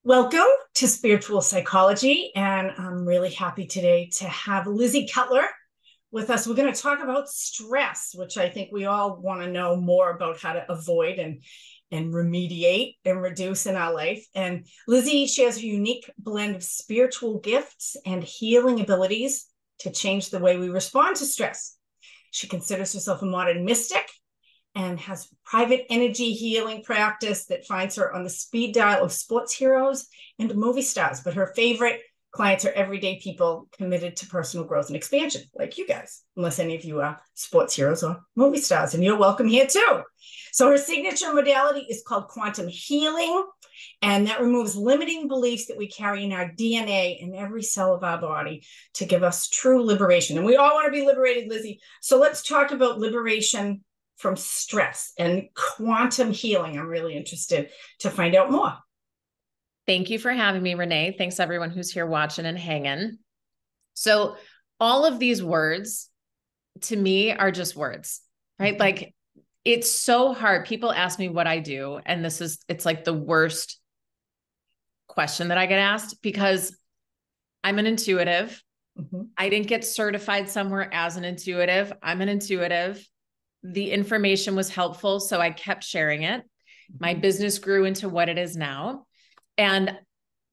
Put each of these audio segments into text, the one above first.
Welcome to Spiritual Psychology, and I'm really happy today to have Lizzi Cutler with us. We're going to talk about stress, which I think we all want to know more about how to avoid and remediate and reduce in our life. And Lizzi shares a unique blend of spiritual gifts and healing abilities to change the way we respond to stress. She considers herself a modern mystic and has private energy healing practice that finds her on the speed dial of sports heroes and movie stars. But her favorite clients are everyday people committed to personal growth and expansion, like you guys, unless any of you are sports heroes or movie stars, and you're welcome here too. So her signature modality is called quantum healing, and that removes limiting beliefs that we carry in our DNA in every cell of our body to give us true liberation. And we all want to be liberated, Lizzi. So let's talk about liberation from stress and quantum healing. I'm really interested to find out more. Thank you for having me, Renee. Thanks everyone who's here watching and hanging. So all of these words to me are just words, right? Mm-hmm. Like it's so hard. People ask me what I do, and it's like the worst question that I get asked because I'm an intuitive. Mm-hmm. I didn't get certified somewhere as an intuitive. I'm an intuitive. The information was helpful, so I kept sharing it. My business grew into what it is now. And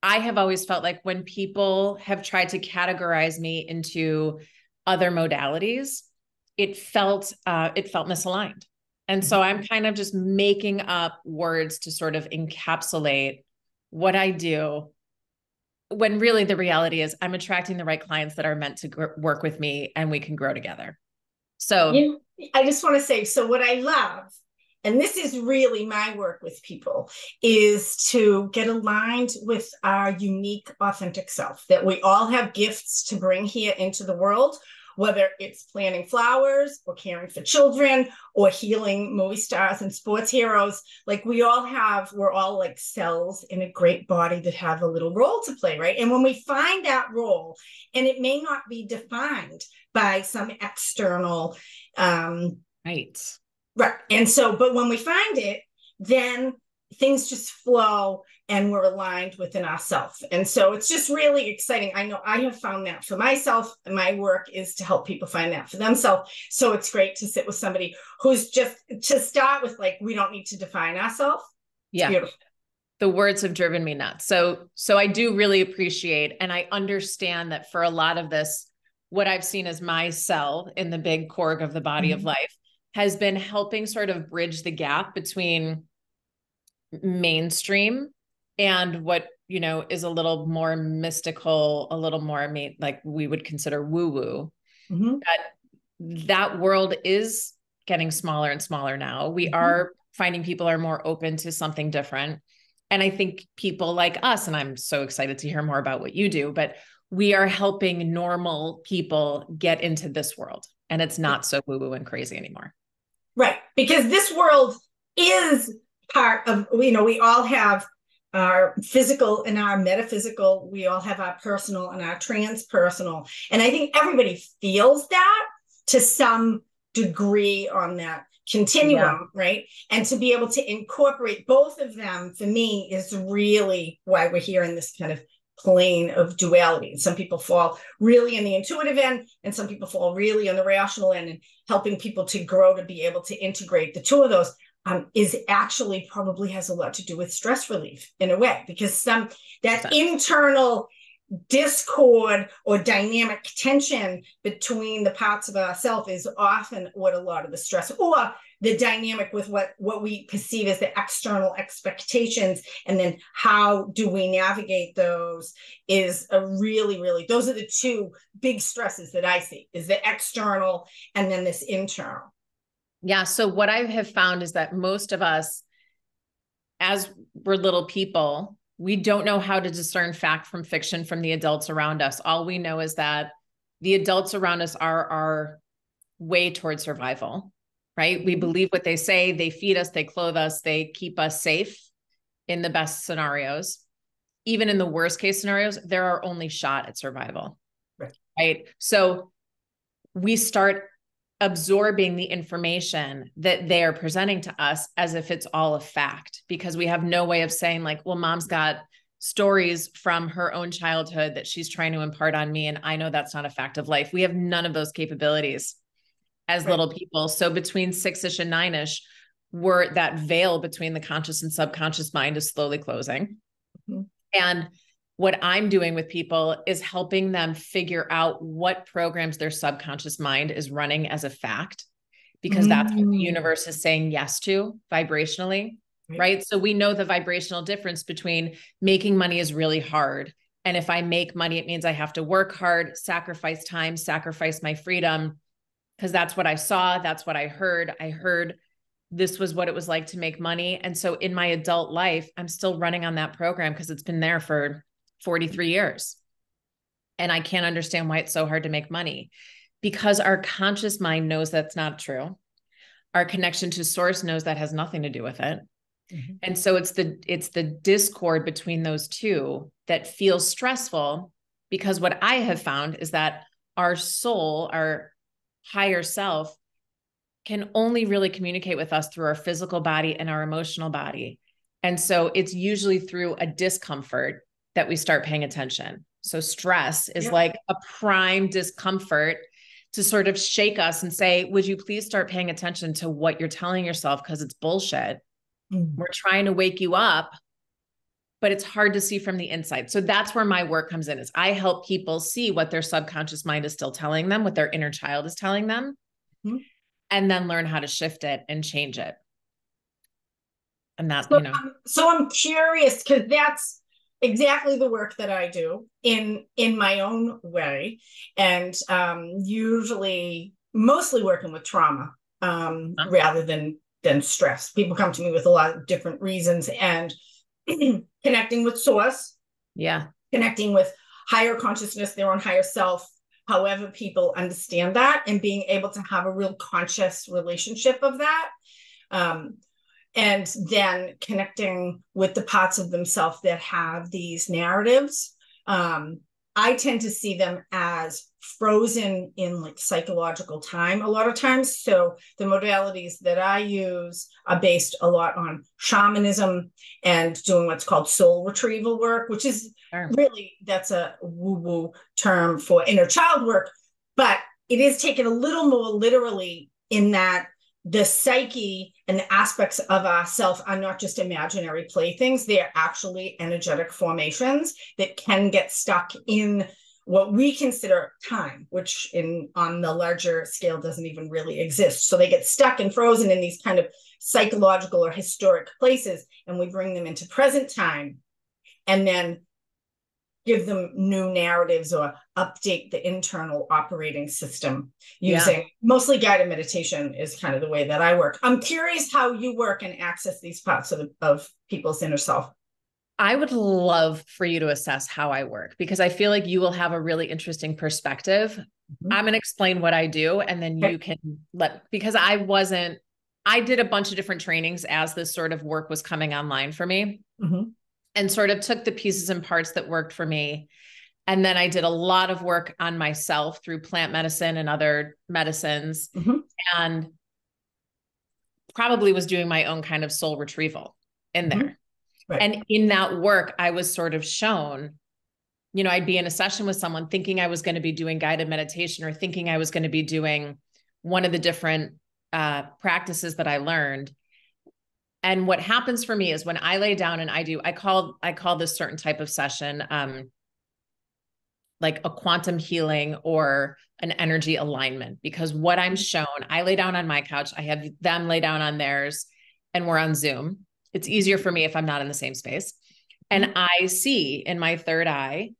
I have always felt like when people have tried to categorize me into other modalities, it felt misaligned. And so I'm kind of just making up words to sort of encapsulate what I do, when really the reality is I'm attracting the right clients that are meant to work with me and we can grow together. So I just want to say, so what I love, and this is really my work with people, is to get aligned with our unique, authentic self, that we all have gifts to bring here into the world, whether it's planting flowers or caring for children or healing movie stars and sports heroes. Like we're all like cells in a great body that have a little role to play, right? And when we find that role, and it may not be defined by some external right. And so, but when we find it, then things just flow and we're aligned within ourselves. And so it's just really exciting. I know I have found that for myself, and my work is to help people find that for themselves. So it's great to sit with somebody who's just, to start with, like, we don't need to define ourselves. Yeah. Beautiful. The words have driven me nuts. So I do really appreciate, and I understand that for a lot of this, what I've seen as my cell in the big corg of the body of life has been helping sort of bridge the gap between mainstream and what, is a little more mystical, a little more like we would consider woo-woo. Mm-hmm. That world is getting smaller and smaller now. We are finding people are more open to something different. And I think people like us, and I'm so excited to hear more about what you do, but we are helping normal people get into this world, and it's not so woo-woo and crazy anymore. Right. Because this world is part of, we all have our physical and our metaphysical. We all have our personal and our transpersonal. And I think everybody feels that to some degree on that continuum, right? And to be able to incorporate both of them, for me, is really why we're here in this kind of plane of duality. Some people fall really in the intuitive end, and some people fall really on the rational end, and helping people to grow to be able to integrate the two of those is actually probably has a lot to do with stress relief in a way, because that internal discord or dynamic tension between the parts of ourselves is often what a lot of the stress, or the dynamic with what we perceive as the external expectations, and then how do we navigate those, is a really, really, those are the two big stresses that I see, is the external and then this internal. Yeah. So what I have found is that most of us, as we're little people, we don't know how to discern fact from fiction from the adults around us. All we know is that the adults around us are our way towards survival, right? We believe what they say, they feed us, they clothe us, they keep us safe in the best scenarios. Even in the worst case scenarios, they're our only shot at survival, right? So we start absorbing the information that they are presenting to us as if it's all a fact, because we have no way of saying like, well, mom's got stories from her own childhood that she's trying to impart on me. And I know that's not a fact of life. We have none of those capabilities as little people. So between 6-ish and 9-ish, we're that veil between the conscious and subconscious mind is slowly closing. Mm-hmm. And what I'm doing with people is helping them figure out what programs their subconscious mind is running as a fact, because that's what the universe is saying yes to vibrationally, right? So we know the vibrational difference between making money is really hard. And if I make money, it means I have to work hard, sacrifice time, sacrifice my freedom, because that's what I saw. That's what I heard. I heard this was what it was like to make money. And so in my adult life, I'm still running on that program because it's been there for 43 years. And I can't understand why it's so hard to make money, because our conscious mind knows that's not true. Our connection to source knows that has nothing to do with it. Mm-hmm. And so it's the discord between those two that feels stressful, because what I have found is that our soul, our higher self, can only really communicate with us through our physical body and our emotional body. And so it's usually through a discomfort that we start paying attention. So stress is like a prime discomfort to sort of shake us and say, would you please start paying attention to what you're telling yourself? Because it's bullshit. Mm-hmm. We're trying to wake you up, but it's hard to see from the inside. So that's where my work comes in, is I help people see what their subconscious mind is still telling them, what their inner child is telling them, mm-hmm. and then learn how to shift it and change it. And that's, So I'm curious, because that's exactly the work that I do in my own way. And usually mostly working with trauma rather than stress. People come to me with a lot of different reasons, and connecting with source. Yeah. Connecting with higher consciousness, their own higher self, however people understand that, and being able to have a real conscious relationship of that. And then connecting with the parts of themselves that have these narratives. I tend to see them as frozen in like psychological time a lot of times. So the modalities that I use are based a lot on shamanism and doing what's called soul retrieval work, which is really, that's a woo-woo term for inner child work, but it is taken a little more literally in that the psyche and the aspects of ourself are not just imaginary playthings. They are actually energetic formations that can get stuck in what we consider time, which on the larger scale doesn't even really exist. So they get stuck and frozen in these kind of psychological or historic places, and we bring them into present time and then give them new narratives or update the internal operating system using mostly guided meditation is kind of the way that I work. I'm curious how you work and access these parts of people's inner self. I would love for you to assess how I work, because I feel like you will have a really interesting perspective. Mm-hmm. I'm going to explain what I do, and then you can because I did a bunch of different trainings as this sort of work was coming online for me. Mm-hmm. And sort of took the pieces and parts that worked for me. And then I did a lot of work on myself through plant medicine and other medicines, mm-hmm. and probably was doing my own kind of soul retrieval in there. Mm-hmm. Right. And in that work, I was sort of shown, I'd be in a session with someone thinking I was going to be doing guided meditation, or thinking I was going to be doing one of the different practices that I learned. And what happens for me is when I lay down and I call this certain type of session, like a quantum healing or an energy alignment, because what I'm shown, I lay down on my couch, I have them lay down on theirs, and we're on Zoom. It's easier for me if I'm not in the same space. And I see in my third eye,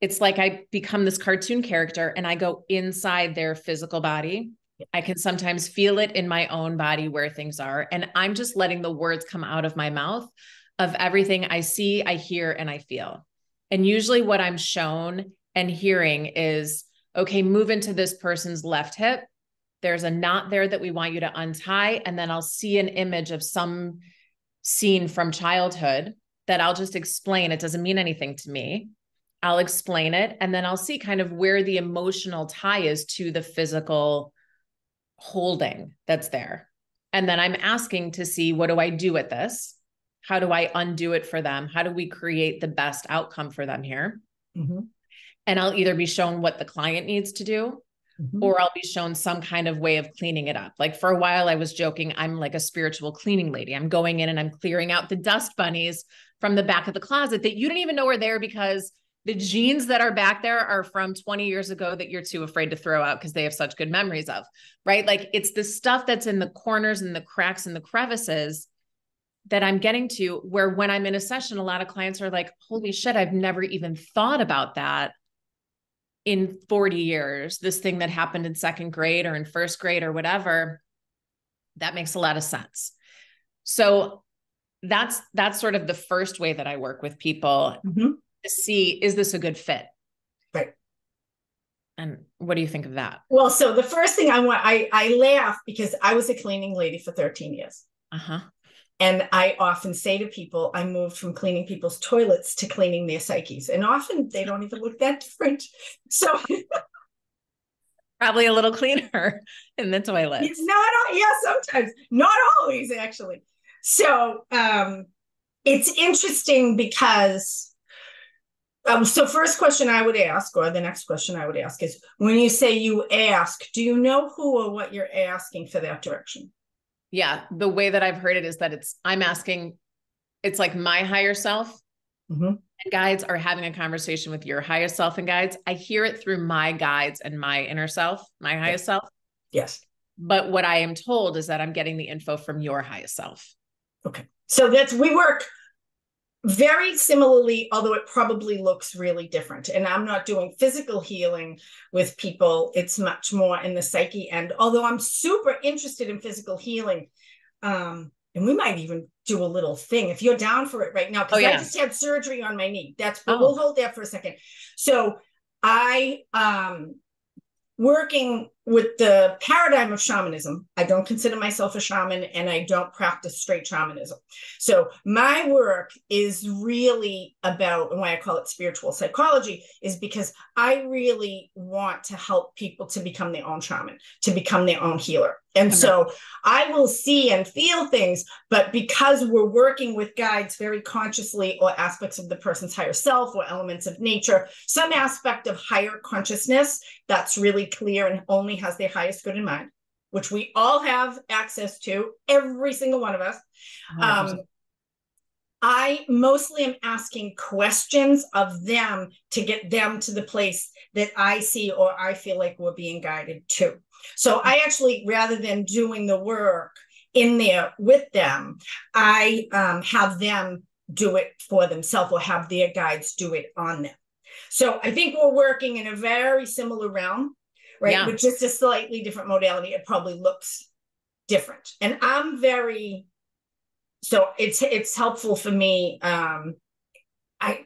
it's like I become this cartoon character and I go inside their physical body. I can sometimes feel it in my own body where things are. And I'm just letting the words come out of my mouth of everything I see, I hear, and I feel. And usually what I'm shown and hearing is, okay, move into this person's left hip. There's a knot there that we want you to untie. And then I'll see an image of some scene from childhood that I'll just explain. It doesn't mean anything to me. I'll explain it. And then I'll see kind of where the emotional tie is to the physical holding that's there. And then I'm asking to see, what do I do with this? How do I undo it for them? How do we create the best outcome for them here? Mm-hmm. And I'll either be shown what the client needs to do, or I'll be shown some kind of way of cleaning it up. Like for a while I was joking, I'm like a spiritual cleaning lady. I'm going in and I'm clearing out the dust bunnies from the back of the closet that you didn't even know were there, because the jeans that are back there are from 20 years ago that you're too afraid to throw out because they have such good memories of, right? Like it's the stuff that's in the corners and the cracks and the crevices that I'm getting to, where when I'm in a session, a lot of clients are like, holy shit, I've never even thought about that in 40 years, this thing that happened in second grade or in first grade or whatever. That makes a lot of sense. So that's sort of the first way that I work with people to see, is this a good fit? Right. And what do you think of that? Well, so the first thing I laugh because I was a cleaning lady for 13 years. Uh-huh. And I often say to people, I moved from cleaning people's toilets to cleaning their psyches. And often they don't even look that different. So probably a little cleaner in the toilets. Sometimes, not always, actually. So it's interesting because, so first question I would ask, or the next question I would ask is, when you say you ask, do you know who or what you're asking for that direction? Yeah. The way that I've heard it is that I'm asking, it's like my higher self and guides are having a conversation with your highest self and guides. I hear it through my guides and my inner self, my highest self. Yes. But what I am told is that I'm getting the info from your highest self. Okay. So we work very similarly, although it probably looks really different. And I'm not doing physical healing with people. It's much more in the psyche end, although I'm super interested in physical healing. And we might even do a little thing if you're down for it right now, because I just had surgery on my knee. We'll hold that for a second. So I working with the paradigm of shamanism. I don't consider myself a shaman, and I don't practice straight shamanism. So my work is really about, and why I call it spiritual psychology, is because I really want to help people to become their own shaman, to become their own healer. And so I will see and feel things, but because we're working with guides very consciously, or aspects of the person's higher self, or elements of nature, some aspect of higher consciousness that's really clear and only has their highest good in mind, which we all have access to, every single one of us. I mostly am asking questions of them to get them to the place that I see or I feel like we're being guided to. So I actually, rather than doing the work in there with them, I have them do it for themselves, or have their guides do it on them. So I think we're working in a very similar realm, right? Yeah. With just a slightly different modality. It probably looks different. And I'm so it's helpful for me.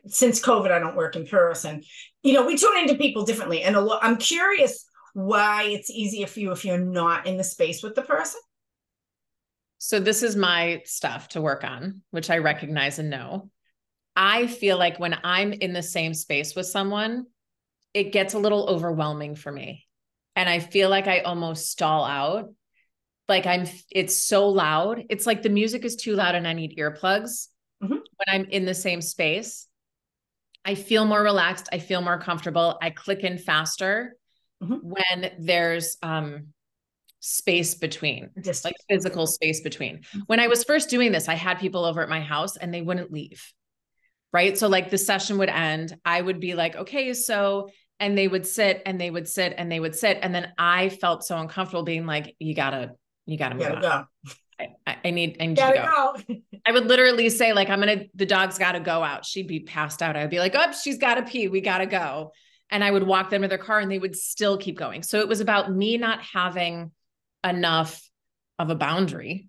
Since COVID, I don't work in person. We tune into people differently. And I'm curious why it's easier for you if you're not in the space with the person. So this is my stuff to work on, which I recognize and know. I feel like when I'm in the same space with someone, it gets a little overwhelming for me. And I feel like I almost stall out. Like it's so loud. It's like the music is too loud and I need earplugs. When I'm in the same space, I feel more relaxed. I feel more comfortable. I click in faster when there's space between, just like physical space between. When I was first doing this, I had people over at my house and they wouldn't leave. Right. So like the session would end. I would be like, okay, so, and they would sit and they would sit and they would sit. And then I felt so uncomfortable being like, you gotta move on. Go. I need to go. I would literally say like, the dog's got to go out. She'd be passed out. I'd be like, oh, she's got to pee. We got to go. And I would walk them to their car and they would still keep going. So it was about me not having enough of a boundary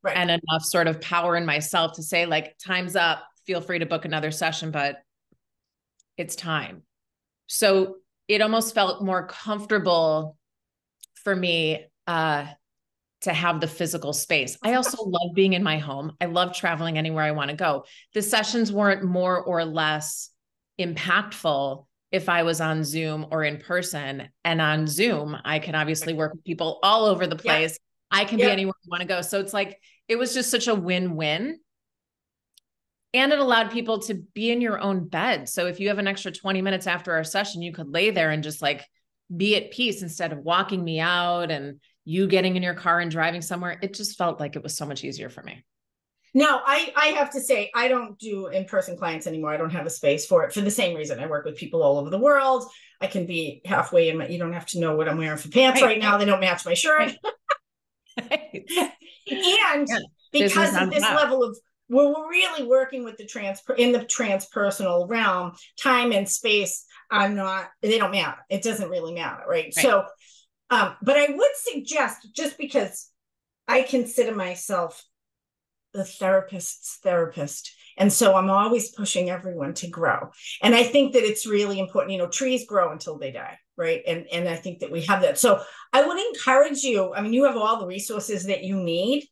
and enough sort of power in myself to say like, time's up, feel free to book another session, but it's time. So it almost felt more comfortable for me, to have the physical space. I also love being in my home. I love traveling anywhere I want to go. The sessions weren't more or less impactful if I was on Zoom or in person. And on Zoom, I can obviously work with people all over the place. I can be anywhere I want to go. So it's like, it was just such a win-win. And it allowed people to be in your own bed. So if you have an extra 20 minutes after our session, you could lay there and just like be at peace instead of walking me out and you getting in your car and driving somewhere. It just felt like it was so much easier for me. No, I have to say, I don't do in-person clients anymore. I don't have a space for it for the same reason. I work with people all over the world. I can be halfway in you don't have to know what I'm wearing for pants right now. They don't match my shirt. Right. And Yeah. because of this level of, we're really working with in the transpersonal realm, time and space are not, they don't matter. It doesn't really matter, right? So, but I would suggest, just because I consider myself the therapist's therapist, and so I'm always pushing everyone to grow. And I think that it's really important, trees grow until they die, right? And I think that we have that. So I would encourage you, I mean, you have all the resources that you need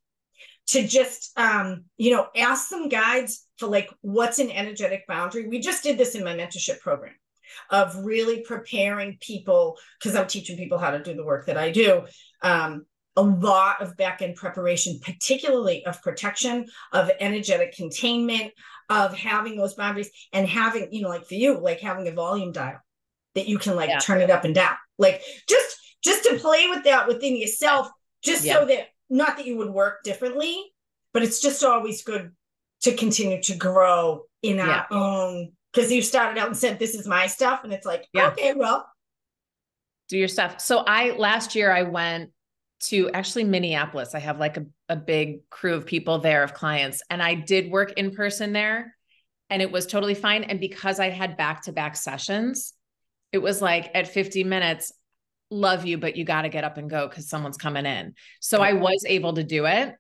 to just, ask some guides for like, what's an energetic boundary? We just did this in my mentorship program of really preparing people, because I'm teaching people how to do the work that I do. A lot of back-end preparation, particularly of protection, of energetic containment, of having those boundaries, and having, like for you, like having a volume dial that you can like turn it up and down, like just to play with that within yourself, just so that, not that you would work differently, but it's just always good to continue to grow in our own, because you started out and said, this is my stuff. And it's like, okay, well, do your stuff. So last year I went to actually Minneapolis. I have like a big crew of people there, of clients. And I did work in person there and it was totally fine. And because I had back-to-back sessions, it was like at 50 minutes, love you, but you got to get up and go because someone's coming in. So I was able to do it.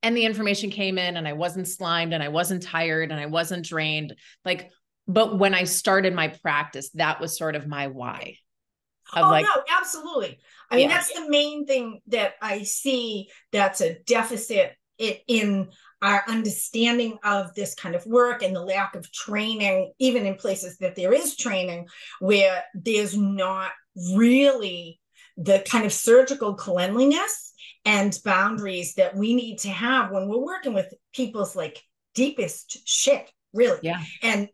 And the information came in and I wasn't slimed and I wasn't tired and I wasn't drained. But when I started my practice, that was sort of my why. No, absolutely. I mean, that's the main thing that I see that's a deficit in our understanding of this kind of work, and the lack of training, even in places that there is training, where there's not really the kind of surgical cleanliness and boundaries that we need to have when we're working with people's like deepest shit. Really. Yeah. And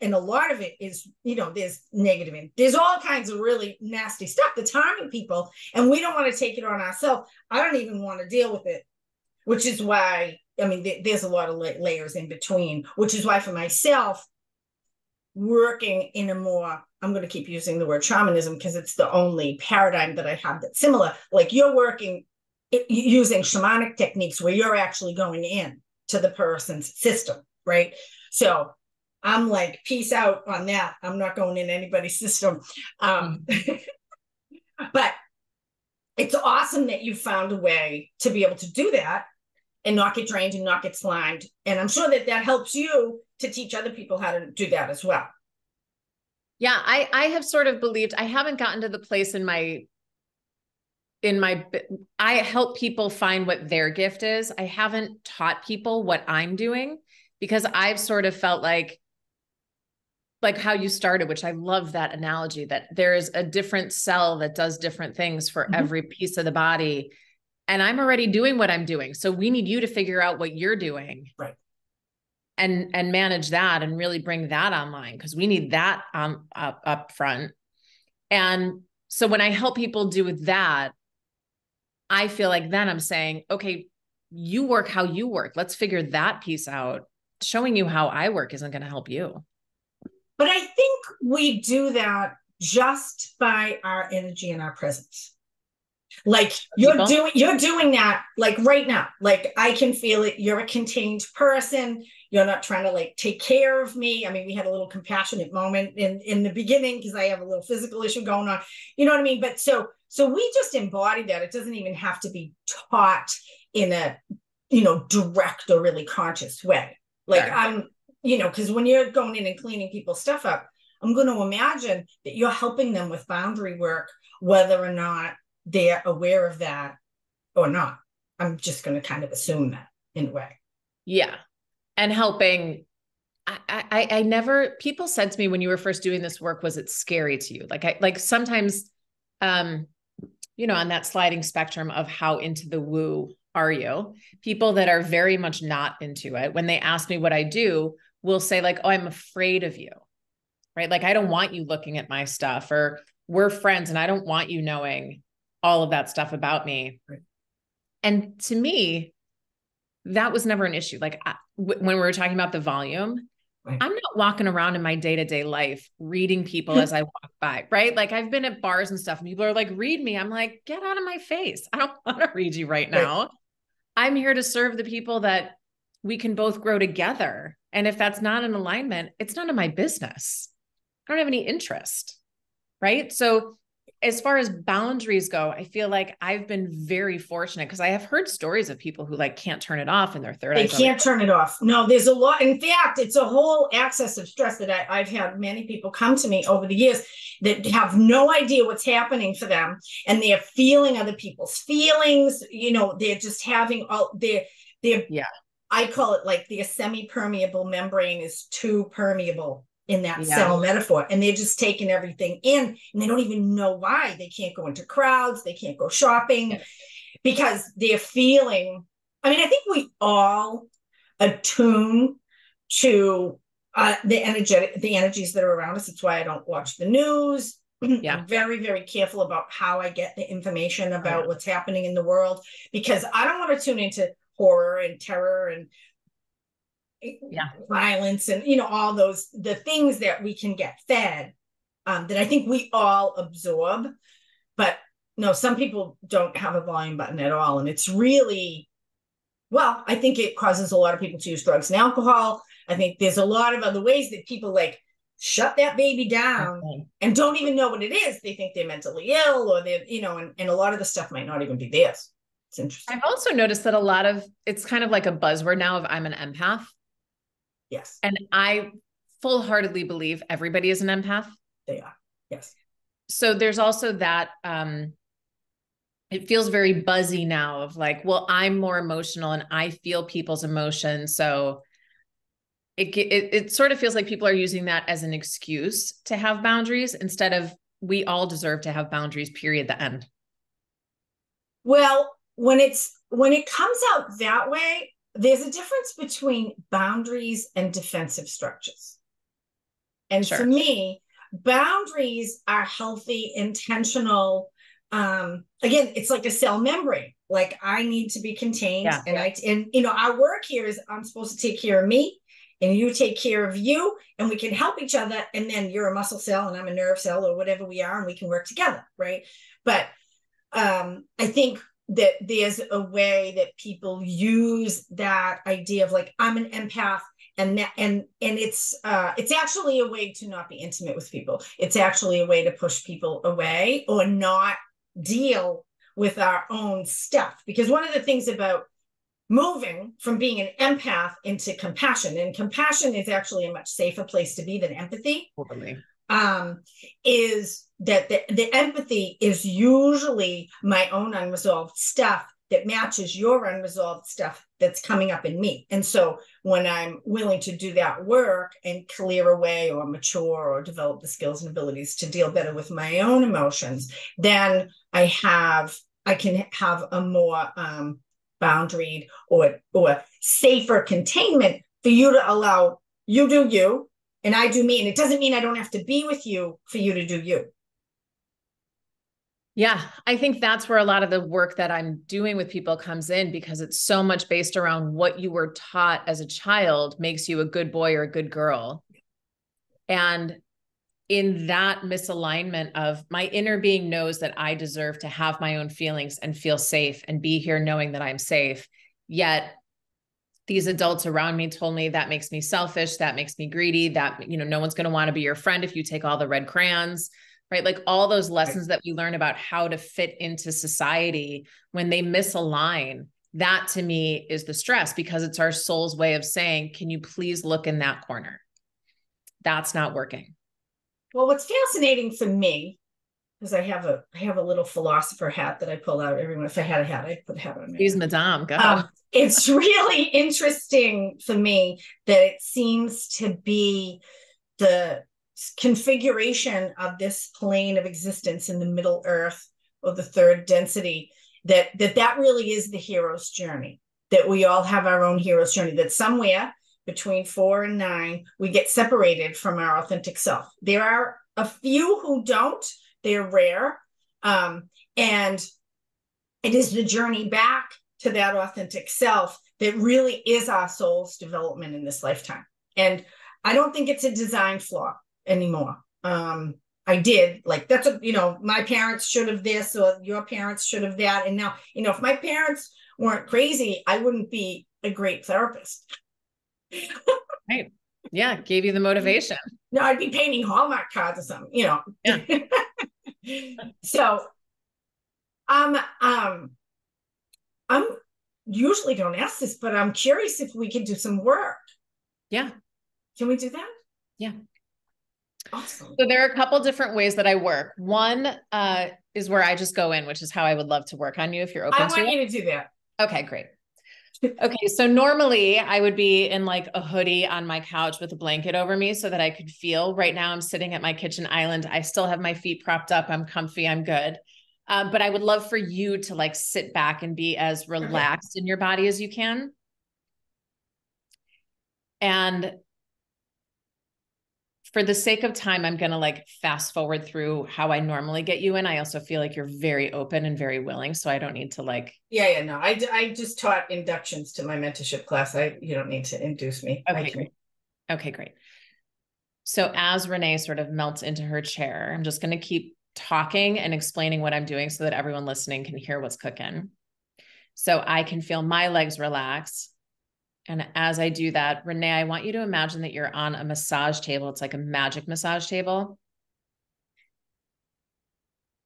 a lot of it is, there's negative, and there's all kinds of really nasty stuff that's harming people. And we don't want to take it on ourselves. I don't even want to deal with it, which is why, I mean, there's a lot of layers in between, which is why for myself, working in a more, I'm going to keep using the word shamanism because it's the only paradigm that I have that's similar. Like you're working using shamanic techniques where you're actually going in to the person's system, right? So I'm like, peace out on that. I'm not going in anybody's system. But it's awesome that you found a way to be able to do that and not get drained and not get slimed. And I'm sure that helps you to teach other people how to do that as well. Yeah, I have sort of believed, I haven't gotten to the place I help people find what their gift is. I haven't taught people what I'm doing, because I've sort of felt like how you started, which I love that analogy, that there is a different cell that does different things for every piece of the body. And I'm already doing what I'm doing. So we need you to figure out what you're doing. Right. And manage that and really bring that online, because we need that up front. And so when I help people do that, I feel like then I'm saying, okay, you work how you work. Let's figure that piece out. Showing you how I work isn't going to help you. But I think we do that just by our energy and our presence. Like you're doing that like right now. Like I can feel it. You're a contained person. You're not trying to like take care of me. I mean, we had a little compassionate moment in the beginning because I have a little physical issue going on. You know what I mean? But so we just embody that. It doesn't even have to be taught in a, direct or really conscious way. Like I'm, because when you're going in and cleaning people's stuff up, I'm going to imagine that you're helping them with boundary work, whether or not they're aware of that or not. I'm just going to kind of assume that in a way. Yeah. And helping, I never, people said to me when you were first doing this work, was it scary to you? Like sometimes, on that sliding spectrum of how into the woo are you? People that are very much not into it, when they ask me what I do, will say like, oh, I'm afraid of you, right? Like, I don't want you looking at my stuff, or we're friends and I don't want you knowing all of that stuff about me. Right. And to me, that was never an issue. Like when we were talking about the volume, Right. I'm not walking around in my day-to-day life reading people as I walk by, right? Like I've been at bars and stuff and people are like, read me. I'm like, get out of my face. I don't want to read you right now. Right. I'm here to serve the people that we can both grow together. And if that's not in alignment, it's none of my business. I don't have any interest, right? So as far as boundaries go, I feel like I've been very fortunate because I have heard stories of people who like can't turn it off and their third eye. They can't turn it off. No, there's a lot. In fact, it's a whole access of stress that I've had many people come to me over the years that have no idea what's happening for them. And they're feeling other people's feelings. You know, they're just having all they're yeah. I call it like the semi-permeable membrane is too permeable in that cell metaphor. And they're just taking everything in and they don't even know why. They can't go into crowds. They can't go shopping because they're feeling. I mean, I think we all attune to the energies that are around us. It's why I don't watch the news. I'm very, very careful about how I get the information about what's happening in the world, because I don't want to tune into horror and terror and violence and, you know, all those, the things that we can get fed that I think we all absorb. But no, some people don't have a volume button at all. And it's really, well, I think it causes a lot of people to use drugs and alcohol. I think there's a lot of other ways that people like shut that baby down and don't even know what it is. They think they're mentally ill or they're, you know, and a lot of the stuff might not even be theirs. It's interesting. I've also noticed that a lot of, it's kind of like a buzzword now of I'm an empath. Yes. And I full-heartedly believe everybody is an empath. They are. Yes. So there's also that, it feels very buzzy now of like, well, I'm more emotional and I feel people's emotions. So it sort of feels like people are using that as an excuse to have boundaries instead of we all deserve to have boundaries, period, the end. Well, when it comes out that way, there's a difference between boundaries and defensive structures. And for me, boundaries are healthy, intentional. Again, it's like a cell membrane. Like I need to be contained. And you know, our work here is I'm supposed to take care of me and you take care of you and we can help each other. And then you're a muscle cell and I'm a nerve cell or whatever we are, and we can work together. Right. But I think that there's a way that people use that idea of like, I'm an empath, and it's actually a way to not be intimate with people. It's actually a way to push people away or not deal with our own stuff. Because one of the things about moving from being an empath into compassion, and compassion is actually a much safer place to be than empathy. Totally. Is that the empathy is usually my own unresolved stuff that matches your unresolved stuff that's coming up in me. And so when I'm willing to do that work and clear away or mature or develop the skills and abilities to deal better with my own emotions, then I can have a more boundaried or safer containment for you to allow you do you and I do me. And it doesn't mean I don't have to be with you for you to do you. Yeah, I think that's where a lot of the work that I'm doing with people comes in, because it's so much based around what you were taught as a child makes you a good boy or a good girl. And in that misalignment of my inner being knows that I deserve to have my own feelings and feel safe and be here knowing that I'm safe. Yet these adults around me told me that makes me selfish, that makes me greedy, that, you know, no one's going to want to be your friend if you take all the red crayons, right? Like all those lessons that we learn about how to fit into society, when they misalign, that to me is the stress, because it's our soul's way of saying, can you please look in that corner? That's not working. Well, what's fascinating for me, because I have a little philosopher hat that I pull out every once. If I had a hat, I'd put a hat on. Please, madame, go. It's really interesting for me that it seems to be the configuration of this plane of existence in the Middle Earth or the third density that really is the hero's journey, that we all have our own hero's journey, that somewhere between 4 and 9, we get separated from our authentic self. There are a few who don't, they're rare. And it is the journey back to that authentic self that really is our soul's development in this lifetime. And I don't think it's a design flaw anymore. I did like, that's a, my parents should have this, or your parents should have that. And now, if my parents weren't crazy, I wouldn't be a great therapist. Right. Yeah. Gave you the motivation. No, I'd be painting Hallmark cards or something, Yeah. So, I'm usually don't ask this, but I'm curious if we could do some work. Yeah. Can we do that? Yeah. Awesome. So there are a couple different ways that I work. One is where I just go in, which is how I would love to work on you if you're open to it. I want you to do that. Okay, great. Okay, so normally I would be in like a hoodie on my couch with a blanket over me so that I could feel. Right now I'm sitting at my kitchen island. I still have my feet propped up. I'm comfy. I'm good. But I would love for you to like sit back and be as relaxed in your body as you can. And for the sake of time, I'm going to like fast forward through how I normally get you in. I also feel like you're very open and very willing. So I don't need to like. Yeah. No, I just taught inductions to my mentorship class. You don't need to induce me. Okay, great. Okay, great. So as Renee sort of melts into her chair, I'm just going to keep talking and explaining what I'm doing so that everyone listening can hear what's cooking. So I can feel my legs relax. And as I do that, Renee, I want you to imagine that you're on a massage table. It's like a magic massage table.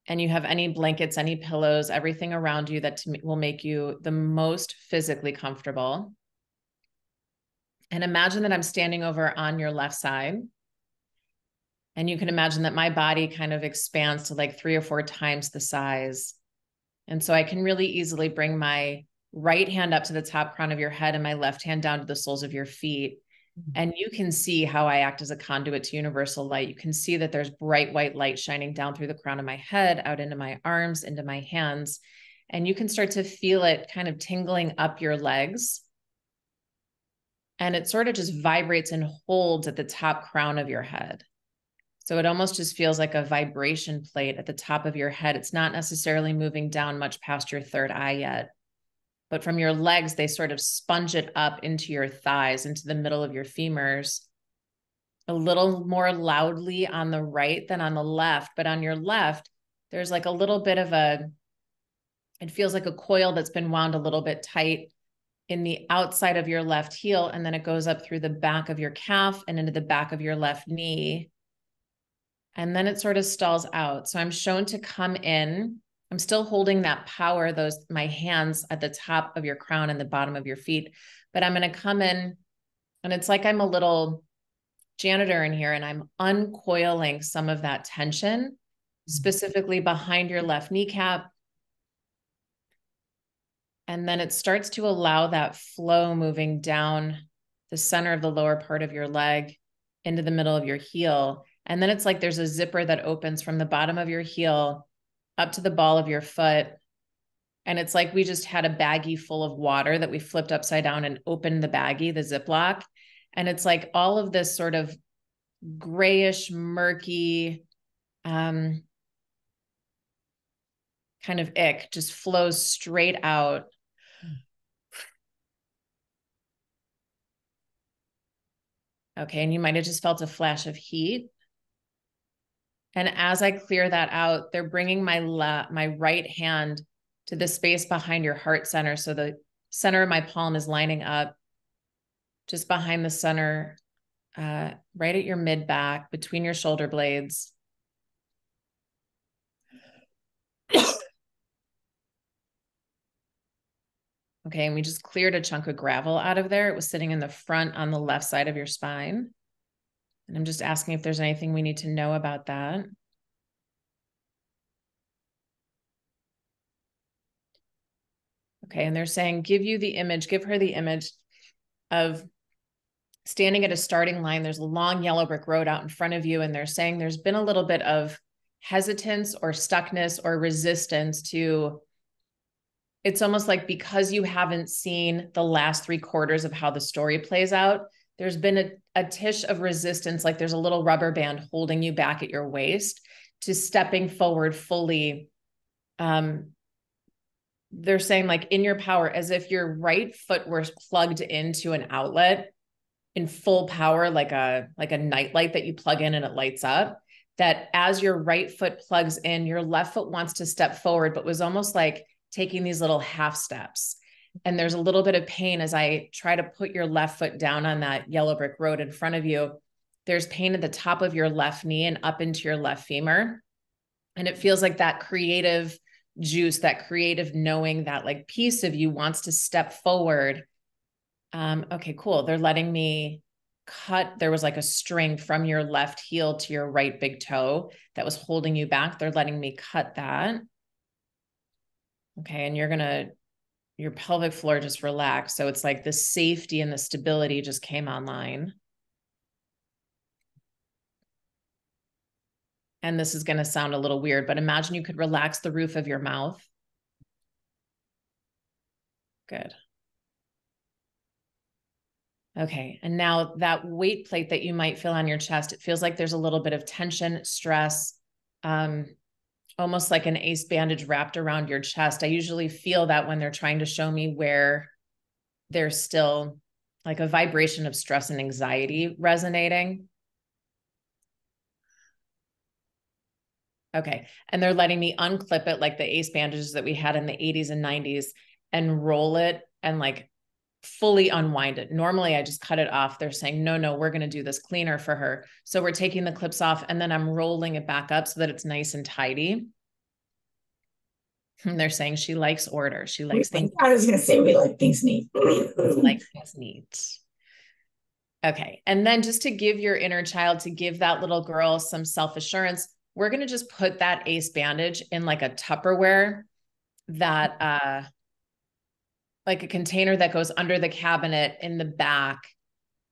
And you have any blankets, any pillows, everything around you that will make you the most physically comfortable. And imagine that I'm standing over on your left side. And you can imagine that my body kind of expands to like 3 or 4 times the size. And so I can really easily bring my right hand up to the top crown of your head and my left hand down to the soles of your feet. And you can see how I act as a conduit to universal light. You can see that there's bright white light shining down through the crown of my head, out into my arms, into my hands. And you can start to feel it kind of tingling up your legs. And it sort of just vibrates and holds at the top crown of your head. So it almost just feels like a vibration plate at the top of your head. It's not necessarily moving down much past your third eye yet. But from your legs, they sort of sponge it up into your thighs, into the middle of your femurs, a little more loudly on the right than on the left. But on your left, there's like a little bit of it feels like a coil that's been wound a little bit tight in the outside of your left heel. And then it goes up through the back of your calf and into the back of your left knee. And then it sort of stalls out. So I'm shown to come in. I'm still holding that power, my hands at the top of your crown and the bottom of your feet, but I'm going to come in and it's like I'm a little janitor in here and I'm uncoiling some of that tension, specifically behind your left kneecap. And then it starts to allow that flow moving down the center of the lower part of your leg into the middle of your heel. And then it's like there's a zipper that opens from the bottom of your heel up to the ball of your foot. And it's like we just had a baggie full of water that we flipped upside down and opened the baggie, the Ziploc. And it's like all of this sort of grayish, murky, kind of ick just flows straight out. Okay. And you might have just felt a flash of heat. And as I clear that out, they're bringing my right hand to the space behind your heart center. So the center of my palm is lining up just behind the center, right at your mid back, between your shoulder blades. Okay, and we just cleared a chunk of gravel out of there. It was sitting in the front on the left side of your spine. And I'm just asking if there's anything we need to know about that. Okay, and they're saying, give her the image of standing at a starting line. There's a long yellow brick road out in front of you. And they're saying there's been a little bit of hesitance or stuckness or resistance to it's almost like because you haven't seen the last 3/4 of how the story plays out, there's been a tish of resistance, like there's a little rubber band holding you back at your waist to stepping forward fully. They're saying like in your power, as if your right foot were plugged into an outlet in full power, like a nightlight that you plug in and it lights up, that as your right foot plugs in, your left foot wants to step forward, but was almost like taking these little half steps. And there's a little bit of pain as I try to put your left foot down on that yellow brick road in front of you. There's pain at the top of your left knee and up into your left femur. And it feels like that creative juice, that creative knowing, that like piece of you wants to step forward. Okay, cool. They're letting me cut. There was like a string from your left heel to your right big toe that was holding you back. They're letting me cut that. Okay. And your pelvic floor just relaxed. So it's like the safety and the stability just came online. And this is going to sound a little weird, but imagine you could relax the roof of your mouth. Good. Okay. And now that weight plate that you might feel on your chest, it feels like there's a little bit of tension, stress, almost like an ace bandage wrapped around your chest. I usually feel that when they're trying to show me where there's still like a vibration of stress and anxiety resonating. Okay. And they're letting me unclip it like the ace bandages that we had in the 80s and 90s and roll it and like fully unwind it. Normally I just cut it off. They're saying, no, we're going to do this cleaner for her. So we're taking the clips off and then I'm rolling it back up so that it's nice and tidy. And they're saying she likes order. She likes things. I was going to say, we like things neat. Like things neat. Okay. And then just to give your inner child, to give that little girl some self-assurance, we're going to just put that ace bandage in like a Tupperware that, like a container that goes under the cabinet in the back,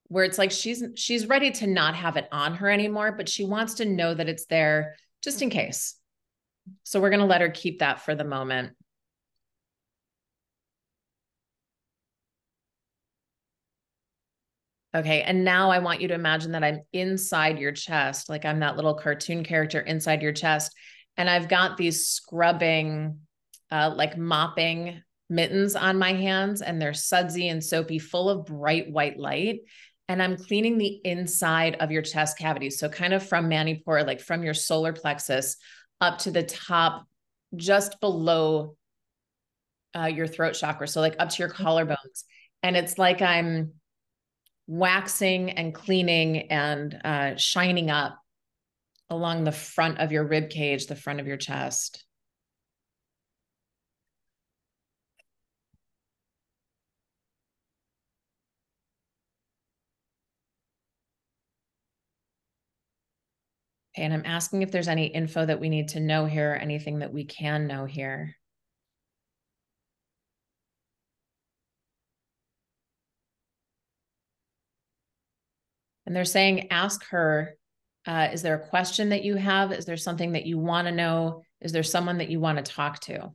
where it's like she's ready to not have it on her anymore, but she wants to know that it's there just in case. So we're going to let her keep that for the moment. Okay. And now I want you to imagine that I'm inside your chest, like I'm that little cartoon character inside your chest. And I've got these scrubbing, like mopping mittens on my hands, and they're sudsy and soapy, full of bright white light. And I'm cleaning the inside of your chest cavity. So kind of from Manipur, like from your solar plexus up to the top, just below your throat chakra. So like up to your collarbones. And it's like I'm waxing and cleaning and shining up along the front of your rib cage, the front of your chest. Okay, and I'm asking if there's any info that we need to know here, anything that we can know here. And they're saying, ask her, is there a question that you have? Is there something that you want to know? Is there someone that you want to talk to?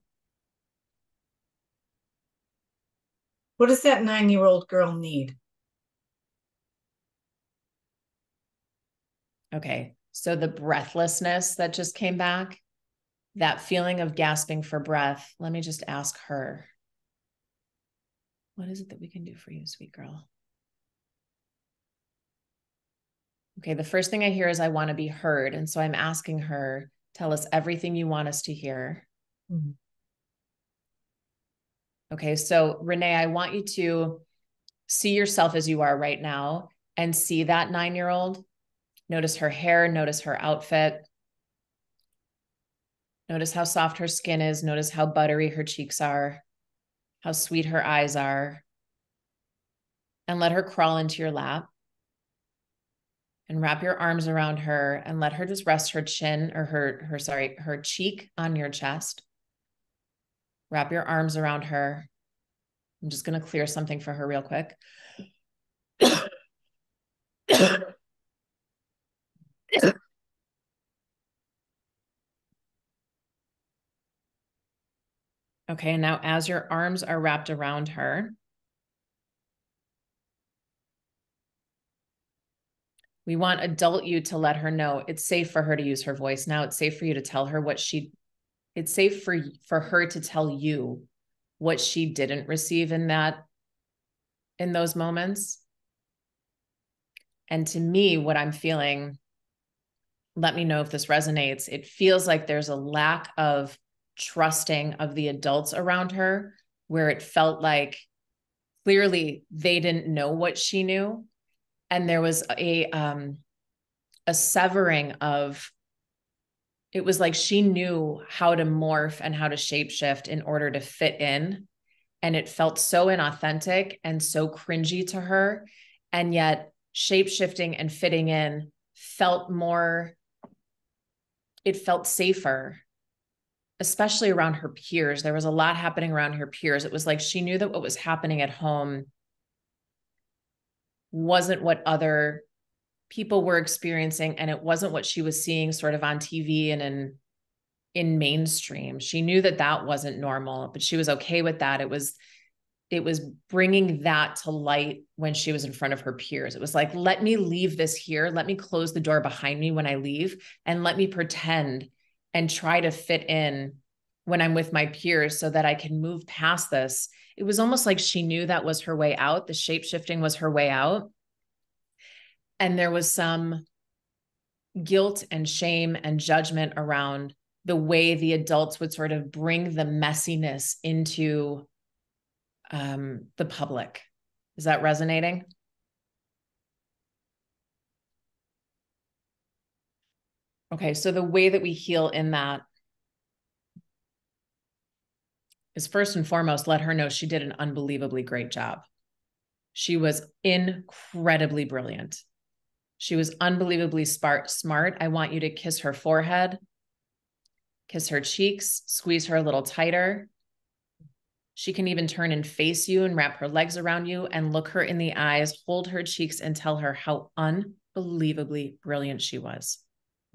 What does that 9-year-old girl need? Okay, so the breathlessness that just came back, that feeling of gasping for breath, let me just ask her. What is it that we can do for you, sweet girl? Okay, the first thing I hear is I want to be heard. And so I'm asking her, tell us everything you want us to hear. Mm-hmm. Okay, so Renee, I want you to see yourself as you are right now and see that 9-year-old. Notice her hair, notice her outfit. Notice how soft her skin is. Notice how buttery her cheeks are, how sweet her eyes are. And let her crawl into your lap. And wrap your arms around her and let her just rest her chin or her cheek on your chest. Wrap your arms around her. I'm just going to clear something for her real quick. Okay, and now as your arms are wrapped around her, we want adult you to let her know it's safe for her to use her voice. Now it's safe for you to tell her it's safe for her to tell you what she didn't receive in those moments. And to me, what I'm feeling, let me know if this resonates. It feels like there's a lack of trusting of the adults around her, where it felt like clearly they didn't know what she knew. And there was a severing of, it was like she knew how to morph and how to shapeshift in order to fit in. And it felt so inauthentic and so cringy to her. And yet shapeshifting and fitting in felt more, it felt safer, especially around her peers. There was a lot happening around her peers. It was like she knew that what was happening at home wasn't what other people were experiencing, and it wasn't what she was seeing sort of on TV and in mainstream. She knew that that wasn't normal, but she was okay with that. It was bringing that to light when she was in front of her peers. It was like, let me leave this here. Let me close the door behind me when I leave, and let me pretend and try to fit in when I'm with my peers so that I can move past this. It was almost like she knew that was her way out. The shape-shifting was her way out. And there was some guilt and shame and judgment around the way the adults would sort of bring the messiness into the public. Is that resonating? Okay, so the way that we heal in that is, first and foremost, let her know she did an unbelievably great job. She was incredibly brilliant. She was unbelievably smart. I want you to kiss her forehead, kiss her cheeks, squeeze her a little tighter. She can even turn and face you and wrap her legs around you and look her in the eyes, hold her cheeks, and tell her how unbelievably brilliant she was.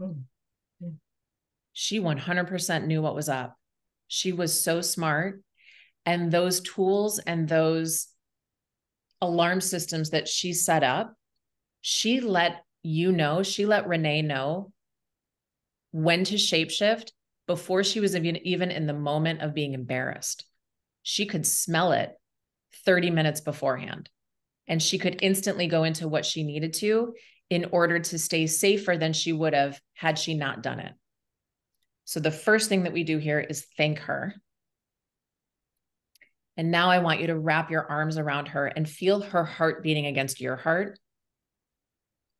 Mm-hmm. She 100% knew what was up. She was so smart. And those tools and those alarm systems that she set up, she let Renee know when to shapeshift before she was even in the moment of being embarrassed. She could smell it 30 minutes beforehand, and she could instantly go into what she needed to in order to stay safer than she would have had she not done it. So the first thing that we do here is thank her. And now I want you to wrap your arms around her and feel her heart beating against your heart,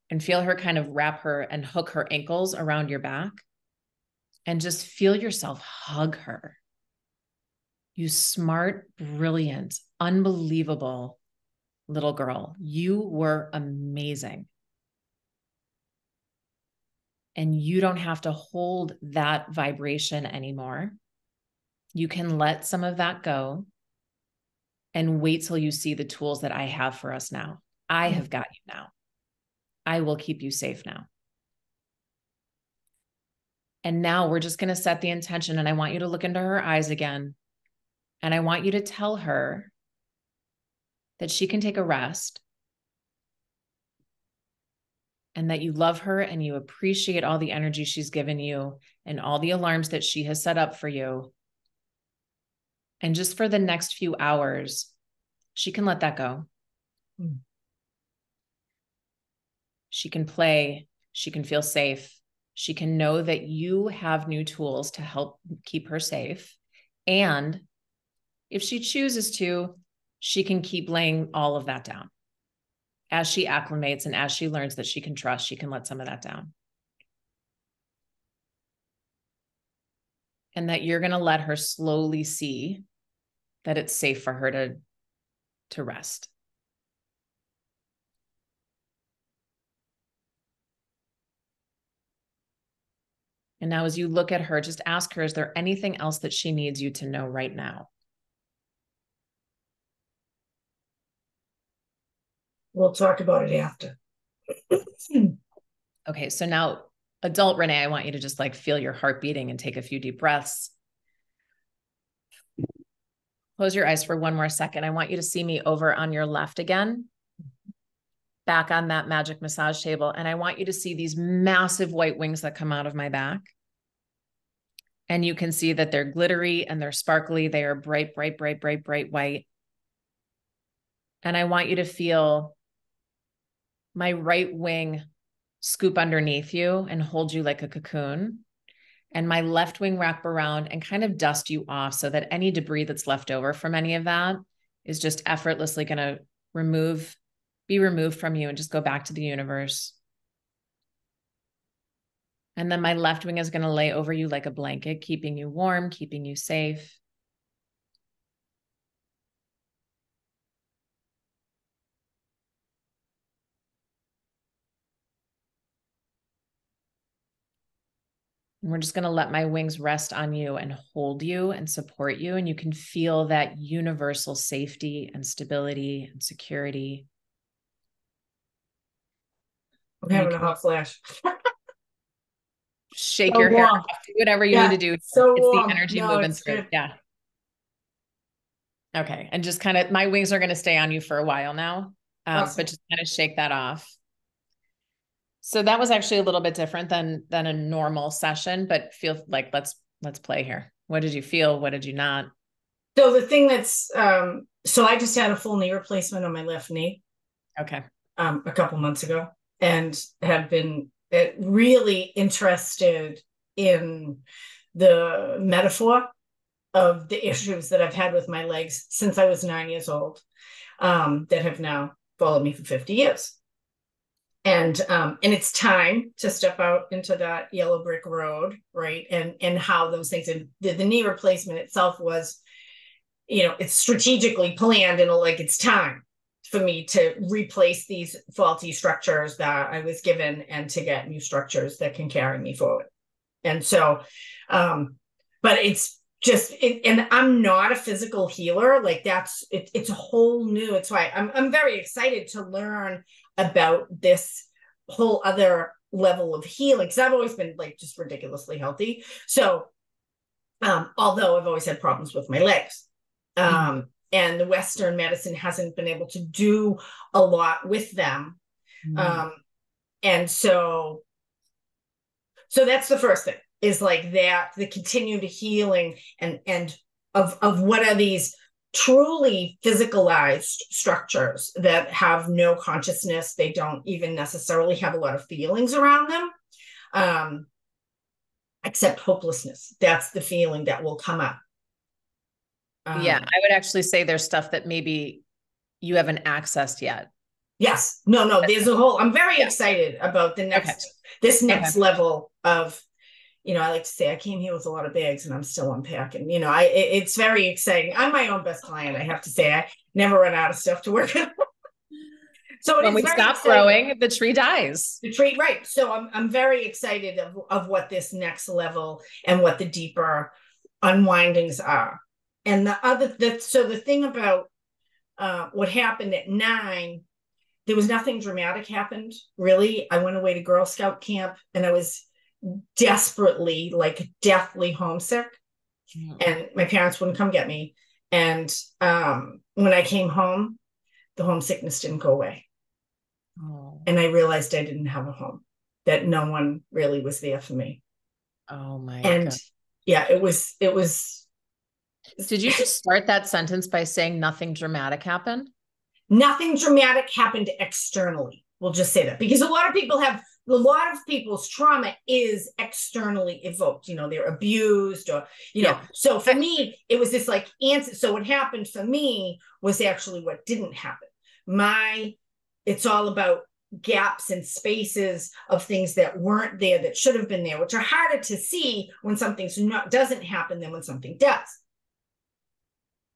and feel her kind of wrap her and hook her ankles around your back, and just feel yourself hug her. You smart, brilliant, unbelievable little girl. You were amazing. And you don't have to hold that vibration anymore. You can let some of that go and wait till you see the tools that I have for us now. I have got you now. I will keep you safe now. And now we're just going to set the intention, and I want you to look into her eyes again. And I want you to tell her that she can take a rest, and that you love her and you appreciate all the energy she's given you and all the alarms that she has set up for you. And just for the next few hours, she can let that go. She can play. She can feel safe. She can know that you have new tools to help keep her safe. And if she chooses to, she can keep laying all of that down. As she acclimates and as she learns that she can trust, she can let some of that down. And that you're going to let her slowly see that it's safe for her to rest. And now as you look at her, just ask her, is there anything else that she needs you to know right now? We'll talk about it after. Okay, so now adult Renee, I want you to just like feel your heart beating and take a few deep breaths. close your eyes for one more second. I want you to see me over on your left again, back on that magic massage table. And I want you to see these massive white wings that come out of my back. And you can see that they're glittery and they're sparkly. They are bright, bright, bright, bright, bright white. And I want you to feel my right wing scoop underneath you and hold you like a cocoon. And my left wing wrap around and kind of dust you off so that any debris that's left over from any of that is just effortlessly going to be removed from you and just go back to the universe. And then my left wing is going to lay over you like a blanket, keeping you warm, keeping you safe. And we're just going to let my wings rest on you and hold you and support you. And you can feel that universal safety and stability and security. I'm having a hot flash. Shake your hair off, do whatever you need to do. So it's warm. the energy moving through. Good. Yeah. Okay. And just kind of, my wings are going to stay on you for a while now, awesome. But just kind of shake that off. So that was actually a little bit different than a normal session, but feel like let's play here. What did you feel? What did you not? So the thing that's, so I just had a full knee replacement on my left knee. Okay. A couple months ago, and have been really interested in the metaphor of the issues that I've had with my legs since I was 9 years old, that have now followed me for 50 years. And it's time to step out into that yellow brick road, right? And how those things, and the knee replacement itself was, it's strategically planned, and like it's time for me to replace these faulty structures that I was given and to get new structures that can carry me forward. And so, but it's just, and I'm not a physical healer. Like it's a whole new, it's why I'm very excited to learn about this whole other level of healing. Cause I've always been like just ridiculously healthy. So, although I've always had problems with my legs, and the Western medicine hasn't been able to do a lot with them. And so that's the first thing, is like that, the continued healing and of what are these truly physicalized structures that have no consciousness. They don't even necessarily have a lot of feelings around them, except hopelessness. That's the feeling that will come up. Yeah, I would actually say there's stuff that maybe you haven't accessed yet. Yes. No, there's a whole, I'm very excited about the this next level of, I like to say I came here with a lot of bags and I'm still unpacking, it's very exciting. I'm my own best client. I have to say, I never run out of stuff to work on. So when we stop growing, the tree dies. The tree, right. So I'm very excited of what this next level and what the deeper unwindings are. And the thing about what happened at 9, there was nothing dramatic happened, really. I went away to Girl Scout camp and I was desperately, like deathly homesick. And my parents wouldn't come get me. And when I came home, the homesickness didn't go away. And I realized I didn't have a home, that no one really was there for me. Oh my God. Yeah, it was. Did you just start that sentence by saying nothing dramatic happened? Nothing dramatic happened externally. We'll just say that, because a lot of people's trauma is externally evoked. They're abused or, so for me, it was this like answer. So what happened for me was actually what didn't happen. It's all about gaps and spaces of things that weren't there, that should have been there, which are harder to see when something doesn't happen than when something does.